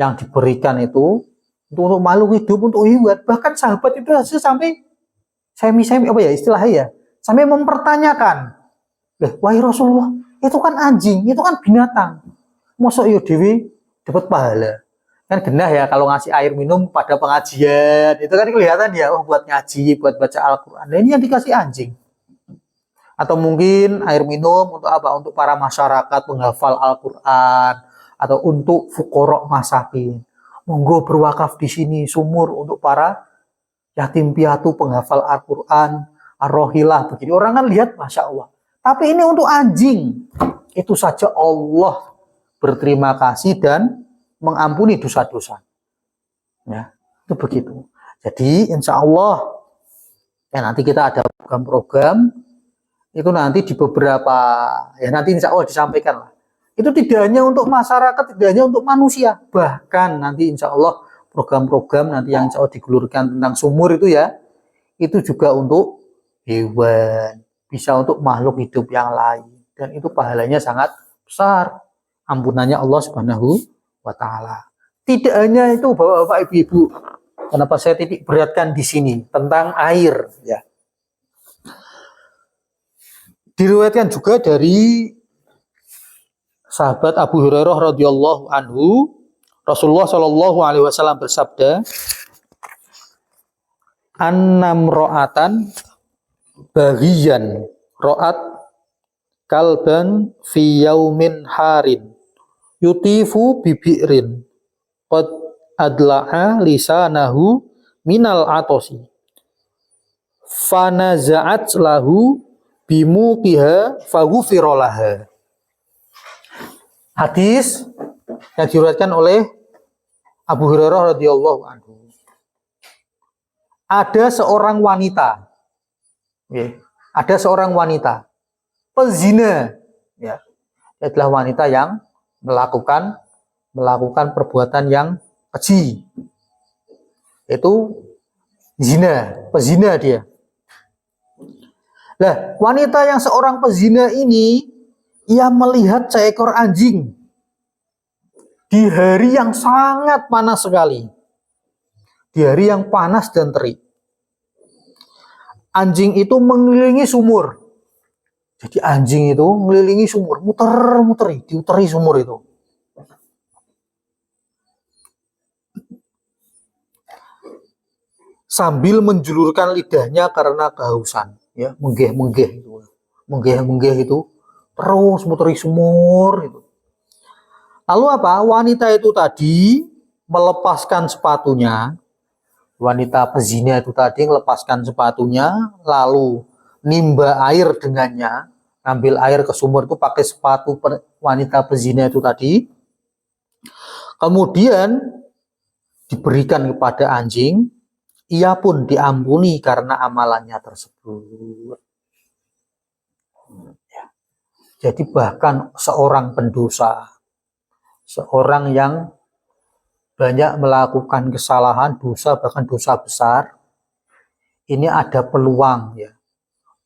yang diberikan itu untuk makhluk hidup, untuk hewan, bahkan sahabat itu sampai semi apa ya istilahnya ya, sampai mempertanyakan, wahai Rasulullah, itu kan anjing, itu kan binatang, mosok yo dewi dapat pahala? Kan genah ya kalau ngasih air minum pada pengajian, itu kan kelihatan ya, oh buat ngaji, buat baca Al-Quran. Nah, ini yang dikasih anjing. Atau mungkin air minum untuk apa? Untuk para masyarakat penghafal Al-Quran, atau untuk fuqara masakin. Monggo berwakaf di sini sumur untuk para yatim piatu penghafal Al-Quran, ar-rohilah begini. Orang kan lihat, Masya Allah. Tapi ini untuk anjing. Itu saja Allah berterima kasih dan mengampuni dosa-dosa. Ya, itu begitu. Jadi insya Allah ya nanti kita ada program-program itu nanti di beberapa, ya nanti insya Allah disampaikan lah. Itu tidak hanya untuk masyarakat, tidak hanya untuk manusia, bahkan nanti insya Allah program-program nanti yang insya Allah digulurkan tentang sumur itu ya, itu juga untuk hewan, bisa untuk makhluk hidup yang lain, dan itu pahalanya sangat besar, ampunannya Allah Subhanahu wa taala. Tidak hanya itu Bapak-bapak Ibu-ibu, kenapa saya titik beratkan di sini tentang air ya. Diriwayatkan juga dari sahabat Abu Hurairah radhiyallahu anhu, Rasulullah shallallahu alaihi wasallam bersabda, "Annam ro'atan bagian ro'at kalban fi yaumin harin yutifu bibirin qad adla'a lisanahu minal atosi fanaza'at lahu bimuqiha faghufirolaha." Hadis yang diriwayatkan oleh Abu Hurairah radhiyallahu anhu. Ada seorang wanita, ya, ada seorang wanita pezina, ya, adalah wanita yang melakukan perbuatan yang keji, itu zina, pezina dia. Nah, wanita yang seorang pezina ini, ia melihat seekor anjing di hari yang sangat panas sekali. di hari yang panas dan terik. Anjing itu mengelilingi sumur. Jadi anjing itu mengelilingi sumur, diuteri sumur itu. Sambil menjulurkan lidahnya karena kehausan, ya, menggeh-menggeh itu terus muteri sumur itu. Lalu apa? Wanita itu tadi melepaskan sepatunya. Wanita pezina itu tadi melepaskan sepatunya, lalu nimba air dengannya, ambil air ke sumur itu pakai sepatu wanita pezina itu tadi. Kemudian diberikan kepada anjing, ia pun diampuni karena amalannya tersebut. Jadi bahkan seorang pendosa, seorang yang banyak melakukan kesalahan, dosa, bahkan dosa besar, ini ada peluang, ya,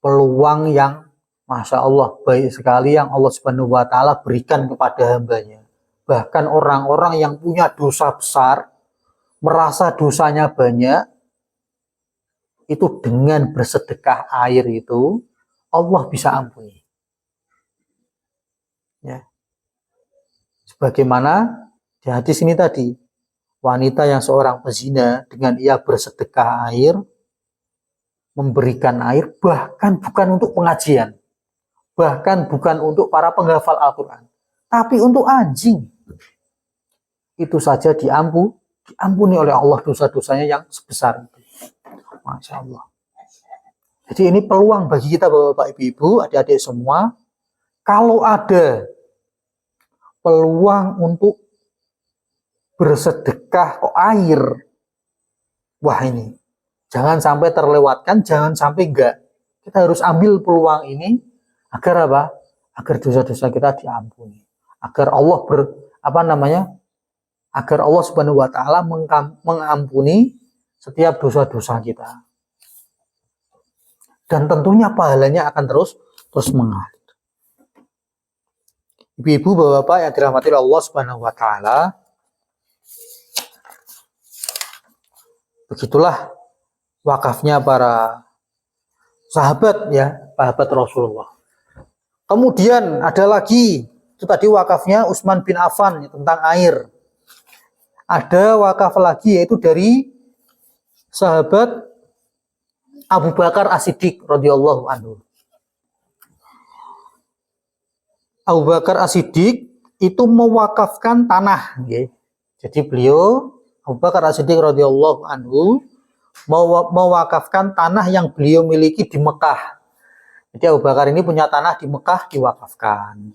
peluang yang Masya Allah baik sekali yang Allah Subhanahu wa Ta'ala berikan kepada hambanya. Bahkan orang-orang yang punya dosa besar, merasa dosanya banyak, itu dengan bersedekah air itu Allah bisa ampuni. Ya. Sebagaimana di hadis ini tadi, wanita yang seorang pezina dengan ia bersedekah air, memberikan air, bahkan bukan untuk pengajian, bahkan bukan untuk para penghafal Al-Quran, tapi untuk anjing, itu saja diampuni oleh Allah dosa-dosanya yang sebesar itu. Masya Allah. Jadi ini peluang bagi kita Bapak Ibu, adik-adik semua, kalau ada peluang untuk bersedekah air, wah ini jangan sampai terlewatkan, jangan sampai enggak. Kita harus ambil peluang ini agar apa? Agar dosa-dosa kita diampuni. Agar Allah agar Allah Subhanahu wa Ta'ala mengampuni setiap dosa-dosa kita. Dan tentunya pahalanya akan terus mengalir. Ibu-ibu, bapak-bapak yang dirahmati Allah Subhanahu wa Ta'ala, begitulah wakafnya para sahabat, ya, sahabat Rasulullah. Kemudian ada lagi, itu tadi wakafnya Utsman bin Affan tentang air. Ada wakaf lagi yaitu dari sahabat Abu Bakar As-Siddiq radhiyallahu anhu. Abu Bakar As-Siddiq itu mewakafkan tanah, okay. Jadi beliau Abu Bakar As-Siddiq radhiyallahu anhu mewakafkan tanah yang beliau miliki di Mekah. Jadi Abu Bakar ini punya tanah di Mekah, diwakafkan.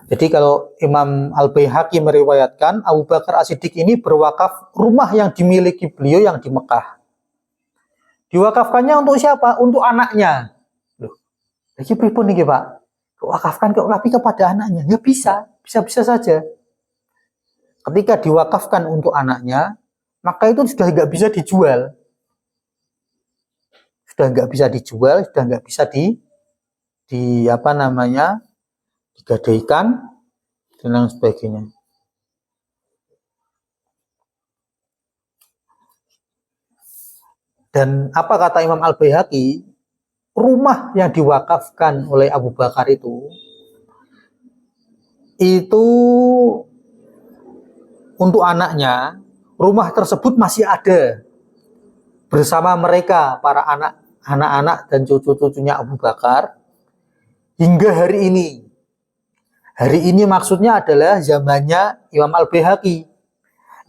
Jadi kalau Imam Al-Baihaqi meriwayatkan, Abu Bakar As-Siddiq ini berwakaf rumah yang dimiliki beliau yang di Mekah. Diwakafkannya untuk siapa? Untuk anaknya. Loh, jadi pripun nih Pak? Wakafkan tapi kepada anaknya? Ya bisa saja. Ketika diwakafkan untuk anaknya, maka itu sudah nggak bisa dijual. Sudah nggak bisa digadaikan dan lain sebagainya. Dan apa kata Imam Al-Baihaqi, rumah yang diwakafkan oleh Abu Bakar itu untuk anaknya, rumah tersebut masih ada bersama mereka, para anak-anak dan cucu-cucunya Abu Bakar hingga hari ini. Hari ini maksudnya adalah zamannya Imam Al-Baihaqi,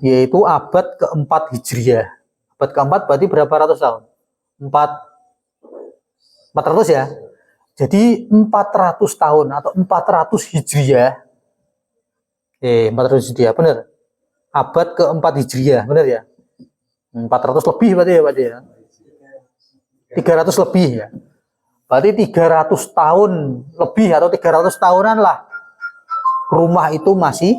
yaitu abad keempat Hijriah. Abad keempat berarti berapa ratus tahun? 400 ya. Jadi 400 tahun atau 400 Hijriah. 400 Hijriah, benar. Abad keempat Hijriah, benar ya? 400 lebih berarti ya, Pak ya. 300 lebih ya. Berarti 300 tahun lebih atau 300 tahunan lah. Rumah itu masih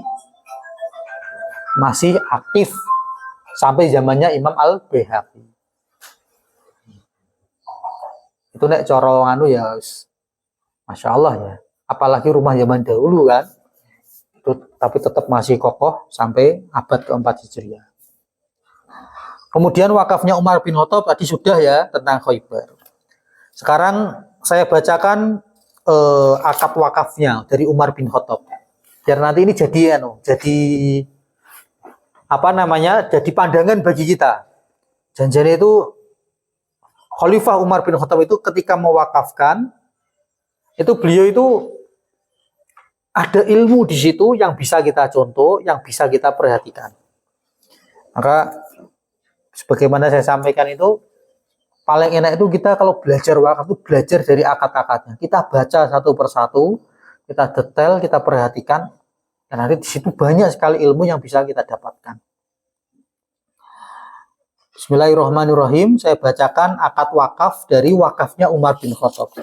aktif sampai zamannya Imam Al-Baihaqi. Itu nek coro anu ya, Masya Allah ya. Apalagi rumah zaman dahulu kan. Itu, tapi tetap masih kokoh sampai abad keempat Hijriah. Kemudian wakafnya Umar bin Khattab tadi sudah ya tentang Khaybar. Sekarang saya bacakan akad wakafnya dari Umar bin Khattab. Biar nanti ini jadi apa namanya? Jadi pandangan bagi kita. Janjinya itu Khalifah Umar bin Khattab itu ketika mewakafkan itu beliau itu ada ilmu di situ yang bisa kita contoh, yang bisa kita perhatikan. Maka sebagaimana saya sampaikan itu paling enak itu kita kalau belajar wakaf itu belajar dari akad-akadnya. Kita baca satu persatu, kita detail, kita perhatikan, dan nanti di situ banyak sekali ilmu yang bisa kita dapatkan. Bismillahirrahmanirrahim. Saya bacakan akad wakaf dari wakafnya Umar bin Khattab.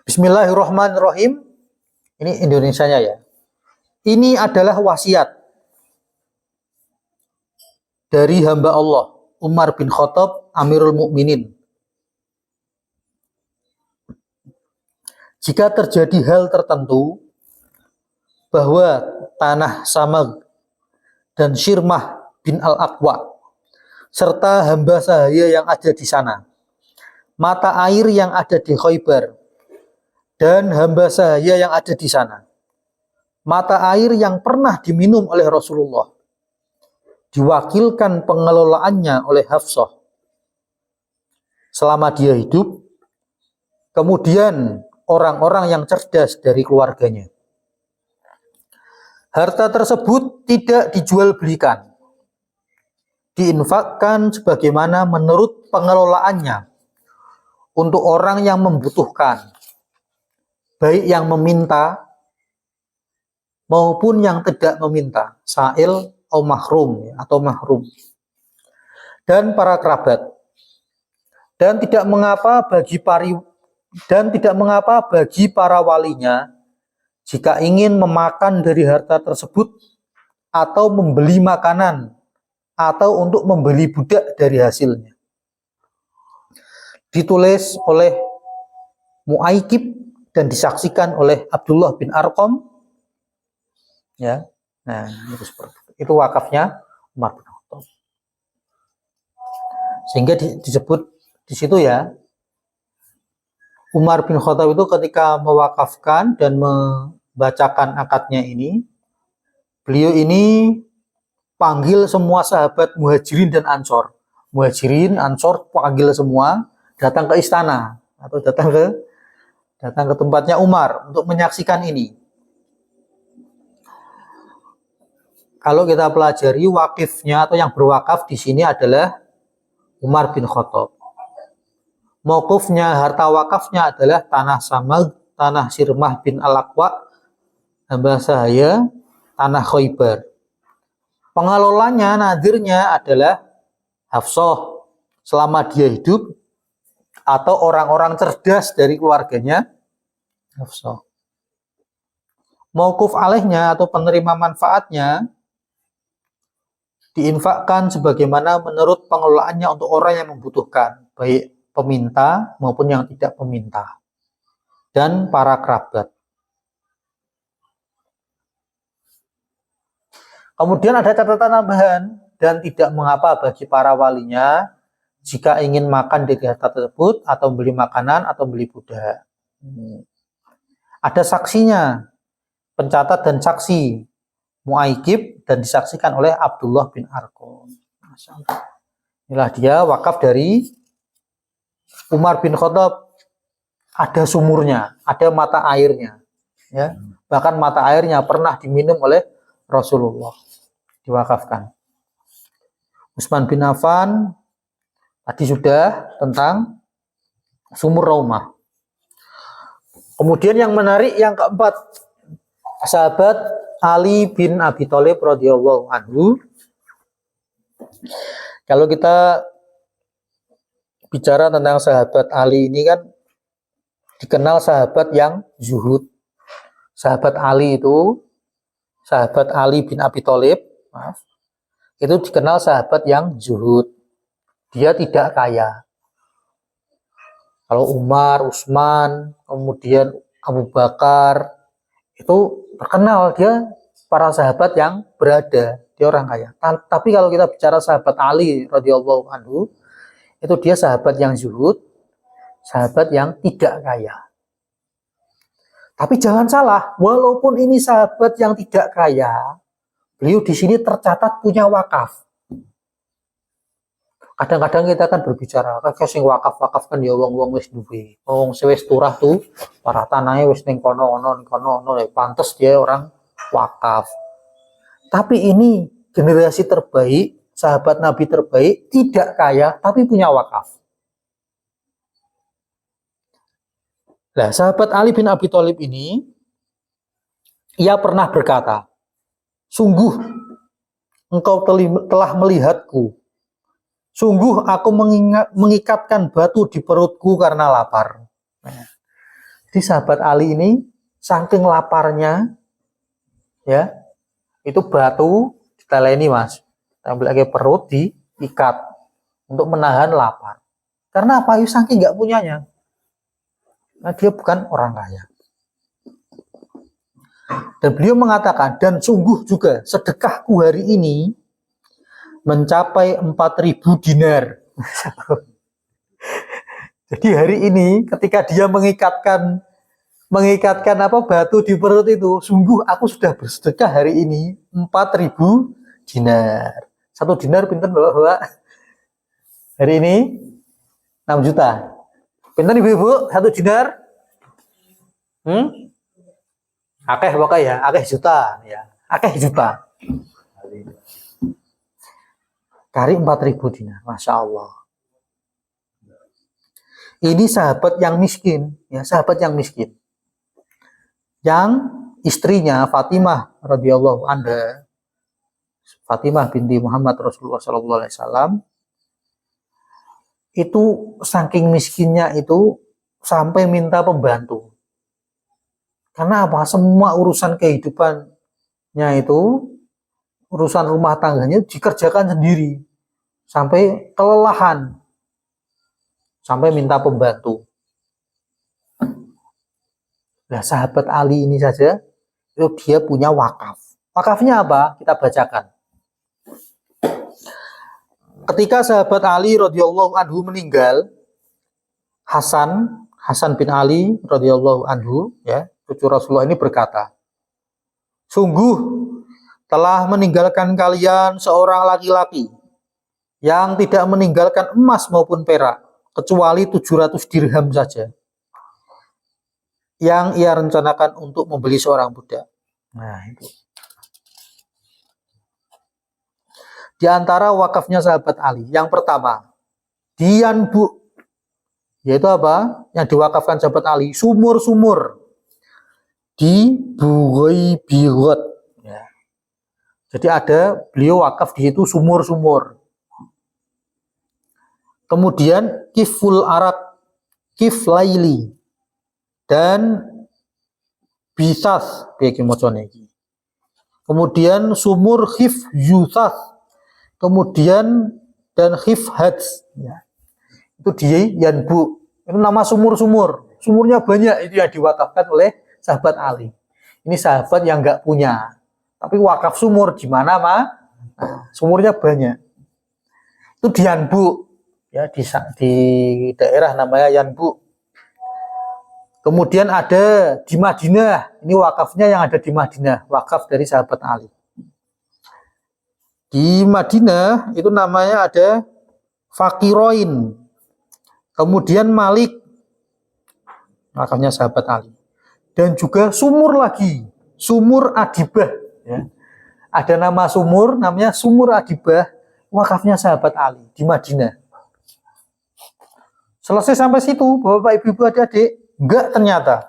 Bismillahirrahmanirrahim. Ini Indonesianya ya. Ini adalah wasiat dari hamba Allah Umar bin Khattab Amirul Mukminin. Jika terjadi hal tertentu bahwa tanah Samag dan Syirmah bin Al-Aqwa serta hamba sahaya yang ada di sana, mata air yang ada di Khaybar dan hamba sahaya yang ada di sana, mata air yang pernah diminum oleh Rasulullah, diwakilkan pengelolaannya oleh Hafsah selama dia hidup, kemudian orang-orang yang cerdas dari keluarganya. Harta tersebut tidak dijual belikan, diinfakkan sebagaimana menurut pengelolaannya untuk orang yang membutuhkan, baik yang meminta maupun yang tidak meminta, sa'il atau mahrum, dan para kerabat. Dan tidak mengapa bagi para walinya jika ingin memakan dari harta tersebut atau membeli makanan atau untuk membeli budak dari hasilnya. Ditulis oleh Mu'aikib dan disaksikan oleh Abdullah bin Arqam. Ya. Nah, itu wakafnya Umar bin Khattab. Sehingga disebut di situ ya, Umar bin Khattab itu ketika mewakafkan dan membacakan akadnya ini, beliau ini panggil semua sahabat Muhajirin dan Ansor. Muhajirin, Ansor panggil semua datang ke istana atau datang ke tempatnya Umar untuk menyaksikan ini. Kalau kita pelajari wakifnya atau yang berwakaf di sini adalah Umar bin Khattab. Mauqufnya, harta wakafnya adalah tanah Samag, tanah Syirmah bin Al-Aqwa, hamba sahaya, tanah Khaybar. Pengelolanya, nadirnya adalah Hafsah selama dia hidup atau orang-orang cerdas dari keluarganya Hafsah. Mauquf alaihnya atau penerima manfaatnya diinfakkan sebagaimana menurut pengelolaannya untuk orang yang membutuhkan, baik peminta maupun yang tidak peminta, dan para kerabat. Kemudian ada catatan tambahan, dan tidak mengapa bagi para walinya jika ingin makan dari harta tersebut atau beli makanan atau beli budak. Ada saksinya, pencatat dan saksi Mu'aikib, dan disaksikan oleh Abdullah bin Arqam. Inilah dia wakaf dari Umar bin Khattab. Ada sumurnya, ada mata airnya, ya. Bahkan mata airnya pernah diminum oleh Rasulullah, diwakafkan. Utsman bin Affan tadi sudah tentang sumur Raumah. Kemudian yang menarik yang keempat, sahabat Ali bin Abi Thalib radhiyallahu anhu. Kalau kita bicara tentang sahabat Ali ini kan dikenal sahabat yang zuhud. Sahabat Ali itu, sahabat Ali bin Abi Thalib, itu dikenal sahabat yang zuhud. Dia tidak kaya. Kalau Umar, Utsman, kemudian Abu Bakar, Itu terkenal dia para sahabat yang berada, dia orang kaya. Tapi kalau kita bicara sahabat Ali radhiyallahu anhu, itu dia sahabat yang zuhud, sahabat yang tidak kaya. Tapi jangan salah, walaupun ini sahabat yang tidak kaya, beliau di sini tercatat punya wakaf. Kadang-kadang kita kan berbicara, kakek sing wakaf kan ya wong-wong wis duwe. Wong wis turah tuh, para tanahnya wis ning kono-kono, pantes dia orang wakaf. Tapi ini generasi terbaik, sahabat Nabi terbaik, tidak kaya tapi punya wakaf. Nah, sahabat Ali bin Abi Thalib ini, ia pernah berkata, sungguh engkau telah melihatku. Sungguh aku mengikatkan batu di perutku karena lapar. Jadi sahabat Ali ini saking laparnya, ya, itu batu diteleni mas, ambil lagi perut diikat untuk menahan lapar. Karena apa? Saking nggak punyanya. Nah, dia bukan orang kaya. Dan beliau mengatakan, dan sungguh juga sedekahku hari ini mencapai 4.000 dinar. Jadi hari ini ketika dia mengikatkan batu di perut itu, sungguh aku sudah bersedekah hari ini 4.000 dinar. 1 dinar pinten Bapak? Hari ini 6 juta. Pinten Ibu-ibu? 1 dinar? Akeh pokoknya ya, akeh juta ya. Akeh juta. Kari 4.000 dinar, Masya Allah. Ini sahabat yang miskin, ya sahabat yang miskin. Yang istrinya Fatimah radhiyallahu anha, Fatimah binti Muhammad Rasulullah sallallahu alaihi wasallam, itu saking miskinnya itu sampai minta pembantu. Karena apa? Semua urusan kehidupannya itu, urusan rumah tangganya dikerjakan sendiri. Sampai kelelahan. Sampai minta pembantu. Nah, sahabat Ali ini saja, itu dia punya wakaf. Wakafnya apa? Kita bacakan. Ketika sahabat Ali radhiyallahu anhu meninggal, Hasan bin Ali radhiyallahu anhu, ya, cucu Rasulullah ini berkata, sungguh telah meninggalkan kalian seorang laki-laki yang tidak meninggalkan emas maupun perak, kecuali 700 dirham saja, yang ia rencanakan untuk membeli seorang budak. Nah, itu. Di antara wakafnya sahabat Ali, yang pertama, dianbu, yaitu apa? Yang diwakafkan sahabat Ali, sumur-sumur di Bughai Bigot. Ya. Jadi ada beliau wakaf di situ sumur-sumur. Kemudian Kiful Arak, Kif Laili, dan Bisas, kemudian sumur Khif Yusas, kemudian dan Khif Hats, ya. Itu dia Yanbu. Itu nama sumur-sumur. Sumurnya banyak, itu yang diwakafkan oleh sahabat Ali. Ini sahabat yang nggak punya, tapi wakaf sumur di mana mah? Nah, sumurnya banyak. Itu di Yanbu. Ya, di daerah namanya Yanbu. Kemudian ada di Madinah, ini wakafnya yang ada di Madinah, wakaf dari sahabat Ali. Di Madinah itu namanya ada Fakiroin, kemudian Malik, wakafnya sahabat Ali. Dan juga sumur lagi, sumur Adibah. Ya. Ada nama sumur, namanya sumur Adibah, wakafnya sahabat Ali di Madinah. Selesai sampai situ, Bapak Ibu adik-adik, enggak ternyata.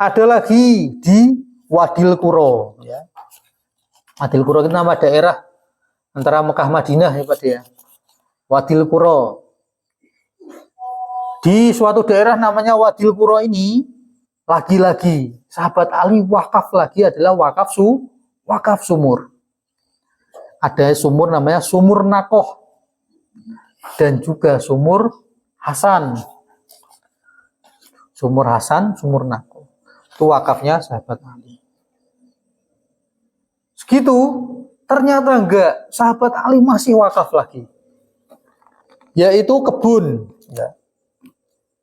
Ada lagi di Wadil Kuro. Ya. Wadil Kuro itu nama daerah antara Mekah Madinah ya Pak ya. Wadil Kuro. Di suatu daerah namanya Wadil Kuro ini, lagi-lagi sahabat Ali wakaf lagi adalah wakaf sumur. Ada sumur namanya sumur Nakoh. Dan juga sumur Hasan. Sumur Hasan, sumur Nakoh. Itu wakafnya sahabat Ali. Segitu, ternyata enggak. Sahabat Ali masih wakaf lagi. Yaitu kebun. Ya.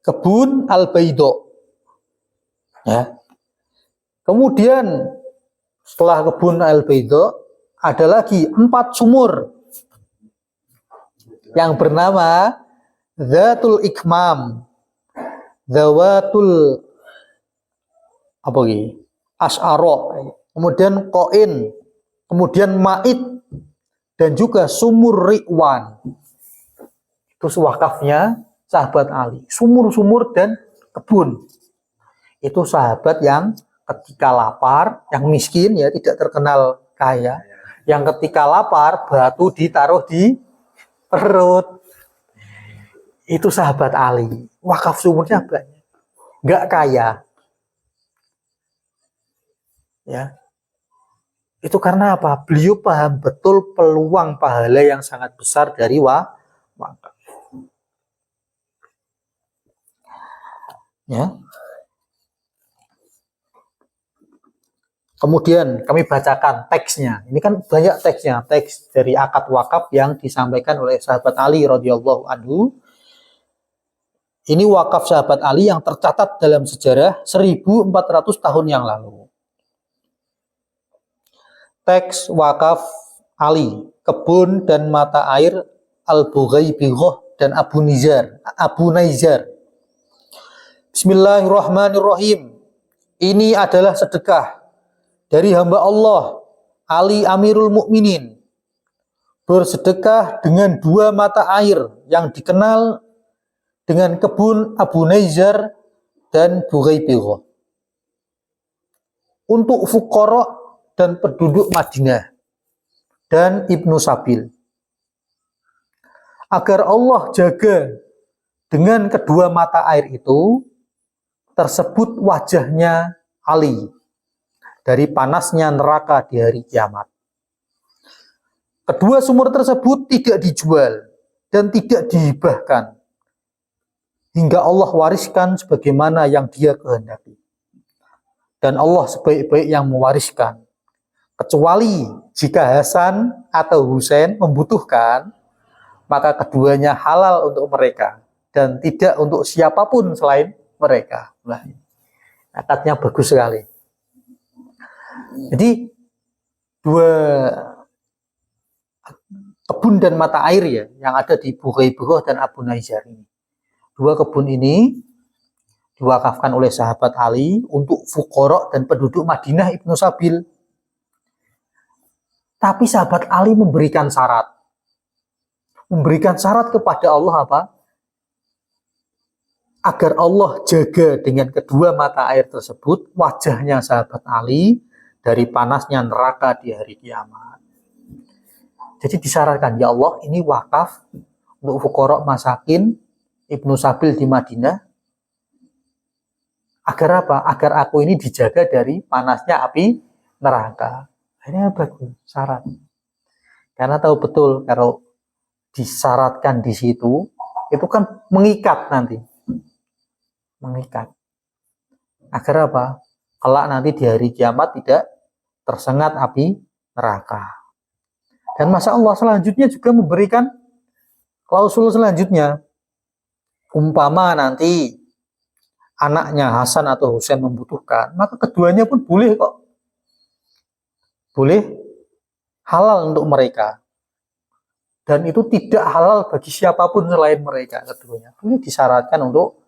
Kebun Al-Baido. Ya. Kemudian setelah kebun Al-Baido, ada lagi 4 sumur yang bernama Zatul Ikmam, Zawatul apa lagi? As'aro, kemudian Koin, kemudian Ma'id, dan juga Sumur Ri'wan. Itu wakafnya sahabat Ali. Sumur-sumur dan kebun. Itu sahabat yang ketika lapar, yang miskin ya, tidak terkenal kaya. Yang ketika lapar, batu ditaruh di perut. Itu sahabat Ali. Wakaf sumurnya banyak. Nggak kaya. Ya. Itu karena apa? Beliau paham betul peluang pahala yang sangat besar dari wakaf. Ya. Kemudian kami bacakan teksnya. Ini kan banyak teksnya, teks dari akad wakaf yang disampaikan oleh sahabat Ali radhiyallahu anhu. Ini wakaf sahabat Ali yang tercatat dalam sejarah 1400 tahun yang lalu. Teks wakaf Ali, kebun dan mata air Al-Bughaibiyah dan Abu Naizar. Bismillahirrahmanirrahim. Ini adalah sedekah dari hamba Allah, Ali Amirul Mukminin, bersedekah dengan 2 mata air yang dikenal dengan kebun Abu Naizar dan Bughaibiyah untuk fuqara dan penduduk Madinah dan Ibnu Sabil, agar Allah jaga dengan kedua mata air itu tersebut wajahnya Ali dari panasnya neraka di hari kiamat. Kedua sumur tersebut tidak dijual dan tidak dihibahkan hingga Allah wariskan sebagaimana yang Dia kehendaki. Dan Allah sebaik-baik yang mewariskan, kecuali jika Hasan atau Husain membutuhkan, maka keduanya halal untuk mereka dan tidak untuk siapapun selain mereka. Nah, akadnya bagus sekali. Jadi 2 kebun dan mata air ya yang ada di Bughaibiyah dan Abu Naizar ini. 2 kebun ini diwakafkan oleh sahabat Ali untuk fuqara dan penduduk Madinah Ibnu Sabil. Tapi sahabat Ali memberikan syarat. Memberikan syarat kepada Allah apa? Agar Allah jaga dengan kedua mata air tersebut wajahnya sahabat Ali dari panasnya neraka di hari kiamat. Jadi disyaratkan, ya Allah, ini wakaf untuk fuqara masakin Ibnu Sabil di Madinah. Agar apa? Agar aku ini dijaga dari panasnya api neraka. Ini bagus syarat. Karena tahu betul kalau disyaratkan di situ, itu kan mengikat nanti. Mengikat. Agar apa? Kelak nanti di hari kiamat tidak tersengat api neraka. Dan Masya Allah selanjutnya juga memberikan klausul selanjutnya. Umpama nanti anaknya Hasan atau Husain membutuhkan, maka keduanya pun boleh kok. Boleh halal untuk mereka. Dan itu tidak halal bagi siapapun selain mereka keduanya. Ini disyaratkan untuk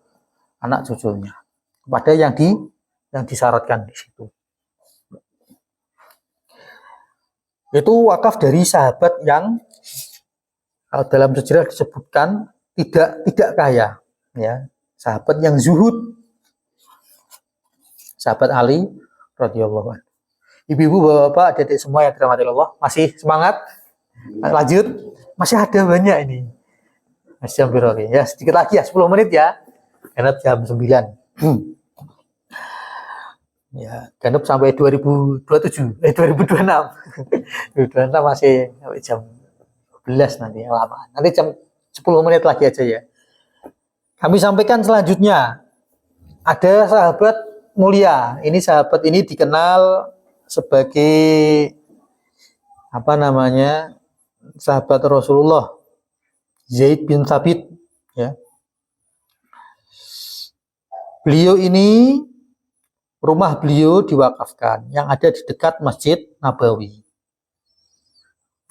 anak cucunya. Kepada yang disyaratkan di situ. Itu wakaf dari sahabat yang dalam sejarah disebutkan tidak kaya, ya, sahabat yang zuhud, sahabat Ali radhiyallahu anhu. Ibu-ibu, bapak-bapak, adik-adik semua yang dirahmati Allah, masih semangat? Lanjut, masih ada banyak ini. Masih hampir oke. Ya, sedikit lagi ya, 10 menit ya. Karena jam 9. Ya, Ganep sampai 2027, 2026. 2026 masih sampai jam 11 nanti yang lama. Nanti jam 10 menit lagi aja ya. Kami sampaikan selanjutnya. Ada sahabat mulia. Ini sahabat ini dikenal sebagai sahabat Rasulullah Zaid bin Thabit, ya. Beliau ini, rumah beliau diwakafkan yang ada di dekat Masjid Nabawi.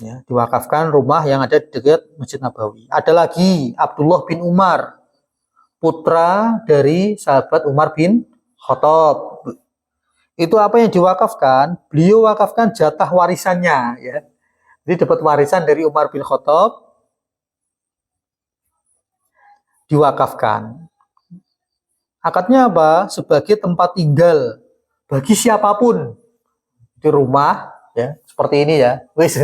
Ya, diwakafkan rumah yang ada di dekat Masjid Nabawi. Ada lagi Abdullah bin Umar, putra dari sahabat Umar bin Khattab. Itu apa yang diwakafkan? Beliau wakafkan jatah warisannya, ya. Jadi dapat warisan dari Umar bin Khattab, diwakafkan. Akadnya apa? Sebagai tempat tinggal bagi siapapun di rumah, ya, seperti ini, ya. Wis.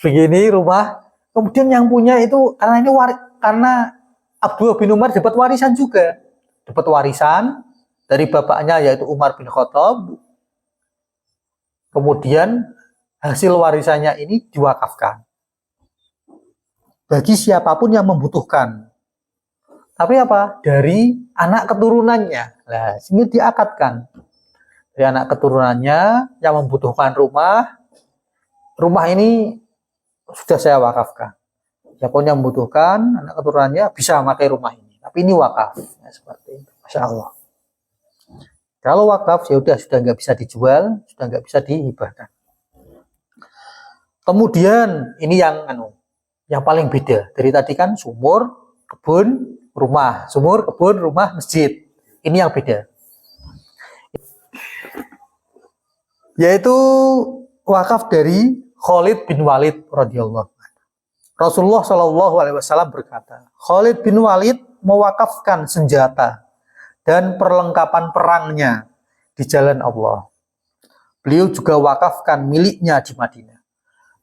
Begini rumah. Kemudian yang punya itu karena Abdullah bin Umar dapat warisan juga. Dapat warisan dari bapaknya yaitu Umar bin Khattab. Kemudian hasil warisannya ini diwakafkan bagi siapapun yang membutuhkan. Tapi apa? Dari anak keturunannya. Nah, sini diakadkan. Dari anak keturunannya yang membutuhkan rumah ini sudah saya wakafkan. Siapapun yang membutuhkan, anak keturunannya bisa memakai rumah ini. Tapi ini wakaf. Ya, seperti itu. Masya Allah. Kalau wakaf, ya sudah nggak bisa dijual, sudah nggak bisa dihibahkan. Kemudian ini yang paling beda. Dari tadi kan sumur, kebun, rumah, sumur, kebun, rumah, masjid. Ini yang beda. Yaitu wakaf dari Khalid bin Walid radhiyallahu anhu. Rasulullah Shallallahu alaihi wasallam berkata, Khalid bin Walid mewakafkan senjata dan perlengkapan perangnya di jalan Allah. Beliau juga wakafkan miliknya di Madinah.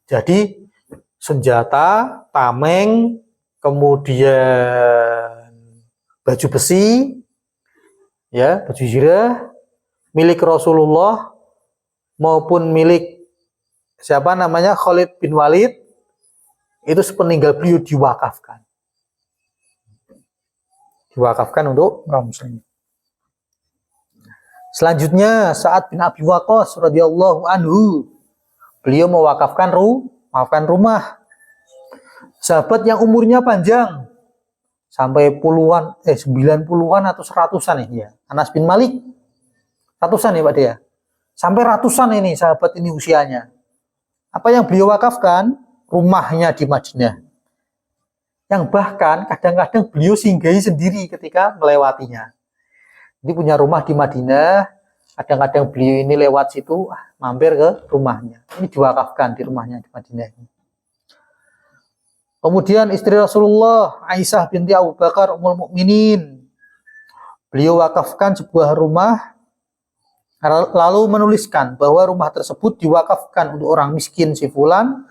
Jadi senjata, tameng, kemudian baju besi, ya, baju zirah, milik Rasulullah maupun milik Khalid bin Walid, itu sepeninggal beliau diwakafkan. Diwakafkan untuk kaum muslimin. Selanjutnya Sa'ad bin Abi Waqqas radhiyallahu anhu, beliau mewakafkan rumah. Sahabat yang umurnya panjang sampai 90-an atau 100-an ya. Anas bin Malik 100-an ya Pak dia. Sampai ratusan ini sahabat ini usianya. Apa yang beliau wakafkan? Rumahnya di Madinah. Yang bahkan kadang-kadang beliau singgahi sendiri ketika melewatinya. Jadi punya rumah di Madinah, kadang-kadang beliau ini lewat situ, mampir ke rumahnya. Ini diwakafkan di rumahnya di Madinah ini. Kemudian istri Rasulullah, Aisyah binti Abu Bakar Ummul Mukminin, beliau wakafkan sebuah rumah, lalu menuliskan bahwa rumah tersebut diwakafkan untuk orang miskin si fulan,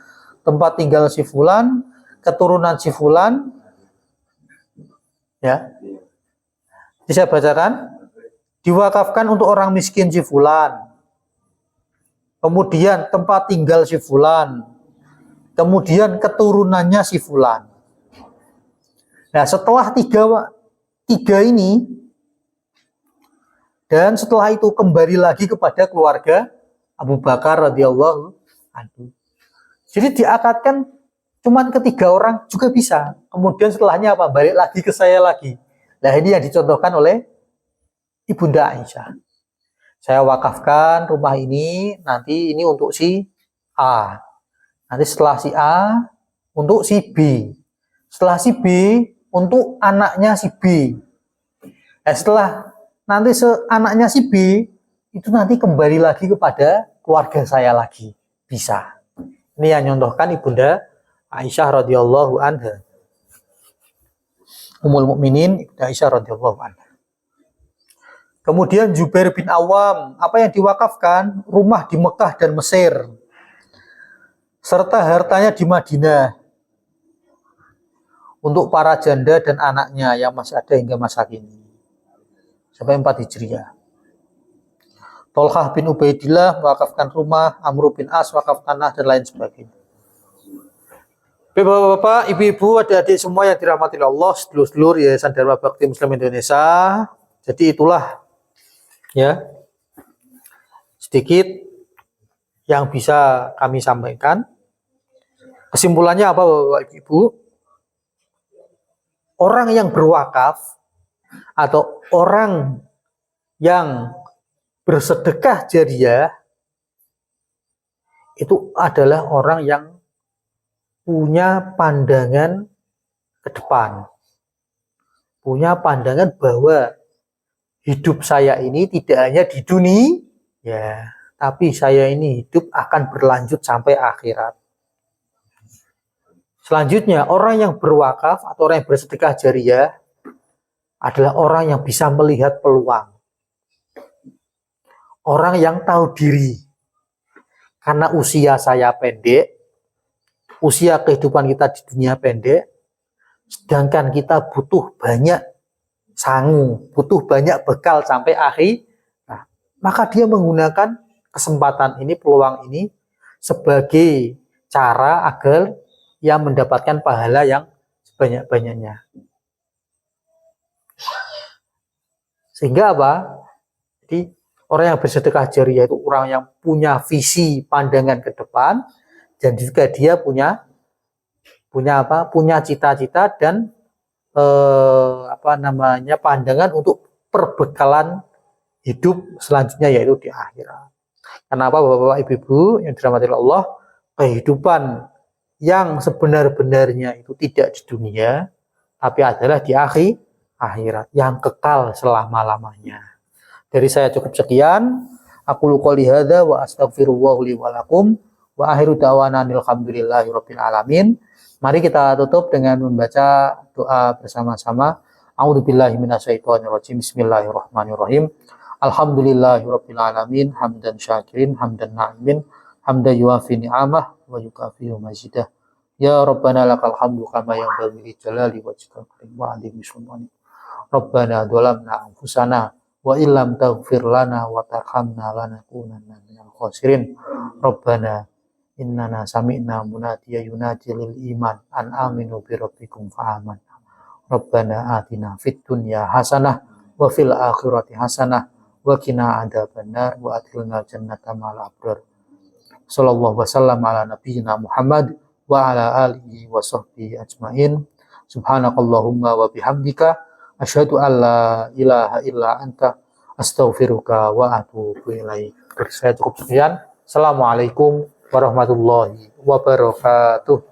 tempat tinggal si fulan, keturunan si fulan. Ya. Jadi saya bacakan, diwakafkan untuk orang miskin si fulan, kemudian tempat tinggal si fulan, kemudian keturunannya si fulan. Nah, setelah tiga ini, dan setelah itu kembali lagi kepada keluarga Abu Bakar radhiyallahu anhu. Jadi diakadkan cuman ketiga orang juga bisa. Kemudian setelahnya apa? Balik lagi ke saya lagi. Nah, ini yang dicontohkan oleh Ibunda Aisyah. Saya wakafkan rumah ini, nanti ini untuk si A. Nanti setelah si A, untuk si B. Setelah si B, untuk anaknya si B. Setelah nanti anaknya si B, itu nanti kembali lagi kepada keluarga saya lagi. Bisa. Ini yang nyontohkan Ibunda Aisyah radhiyallahu anha. Ummul Mukminin Ibunda Aisyah radhiyallahu anha. Kemudian Jubair bin Awam, apa yang diwakafkan? Rumah di Mekah dan Mesir, serta hartanya di Madinah untuk para janda dan anaknya yang masih ada hingga masa kini. Sampai 4 Hijriah. Tolhah bin Ubaidillah mewakafkan rumah, Amr bin As wakaf tanah, dan lain sebagainya. Bapak-bapak, ibu-ibu, adik-adik semua yang dirahmati Allah, sedulur-sedulur Yayasan Dharma Bakti Muslim Indonesia. Jadi itulah ya sedikit yang bisa kami sampaikan. Kesimpulannya apa Bapak Ibu? Orang yang berwakaf atau orang yang bersedekah jariah itu adalah orang yang punya pandangan ke depan. Punya pandangan bahwa hidup saya ini tidak hanya di dunia, ya, tapi saya ini hidup akan berlanjut sampai akhirat. Selanjutnya, orang yang berwakaf atau orang yang bersedekah jariah adalah orang yang bisa melihat peluang. Orang yang tahu diri. Karena usia saya pendek, usia kehidupan kita di dunia pendek, sedangkan kita butuh banyak sangu, butuh banyak bekal sampai akhir. Nah, maka dia menggunakan kesempatan ini, peluang ini sebagai cara agar ia mendapatkan pahala yang sebanyak-banyaknya. Sehingga apa? Jadi orang yang bersedekah jariah itu orang yang punya visi, pandangan ke depan, dan juga dia punya apa? Punya cita-cita dan pandangan untuk perbekalan hidup selanjutnya, yaitu di akhirat. Kenapa Bapak Ibu yang dirahmati Allah, kehidupan yang sebenar-benarnya itu tidak di dunia, tapi adalah di akhirat yang kekal selama-lamanya. Dari saya cukup sekian. Aku qouli hadza wa astaghfirullah li wa lakum wa akhiru da'wana alhamdulillahirabbil alamin. Mari kita tutup dengan membaca doa bersama-sama. A'udzubillahi minasyaitonirrajim. Bismillahirrahmanirrahim. Alhamdulillahirabbil alamin, hamdan syakirin, hamdan na'imin, hamdan yuafi ni'amah wa yukafi'u mazidah. Ya Rabbana lakal hamdu kama yanbaghi li jalali wajhika wa 'azimi sultanik. Rabbana dzalamna anfusana wa illam taghfir lana wa tarhamna lanakunanna minal khasirin. Rabbana innana sami'na munadiya yunadi lil iman an aminu bi rabbikum fa amanna. Rabbana atina fid dunya hasanah wa fil akhirati hasanah wa qina adzabannar wa adkhilna jannata ma'al abrar. Sallallahu wasallam ala nabiyyina Muhammad wa ala alihi wa sahbihi ajmain. Subhanakallahumma wa bihamdika asyhadu an la ilaha illa anta astaghfiruka wa atubu ilaik. Saya cukup sekian. Assalamualaikum warahmatullahi wabarakatuh.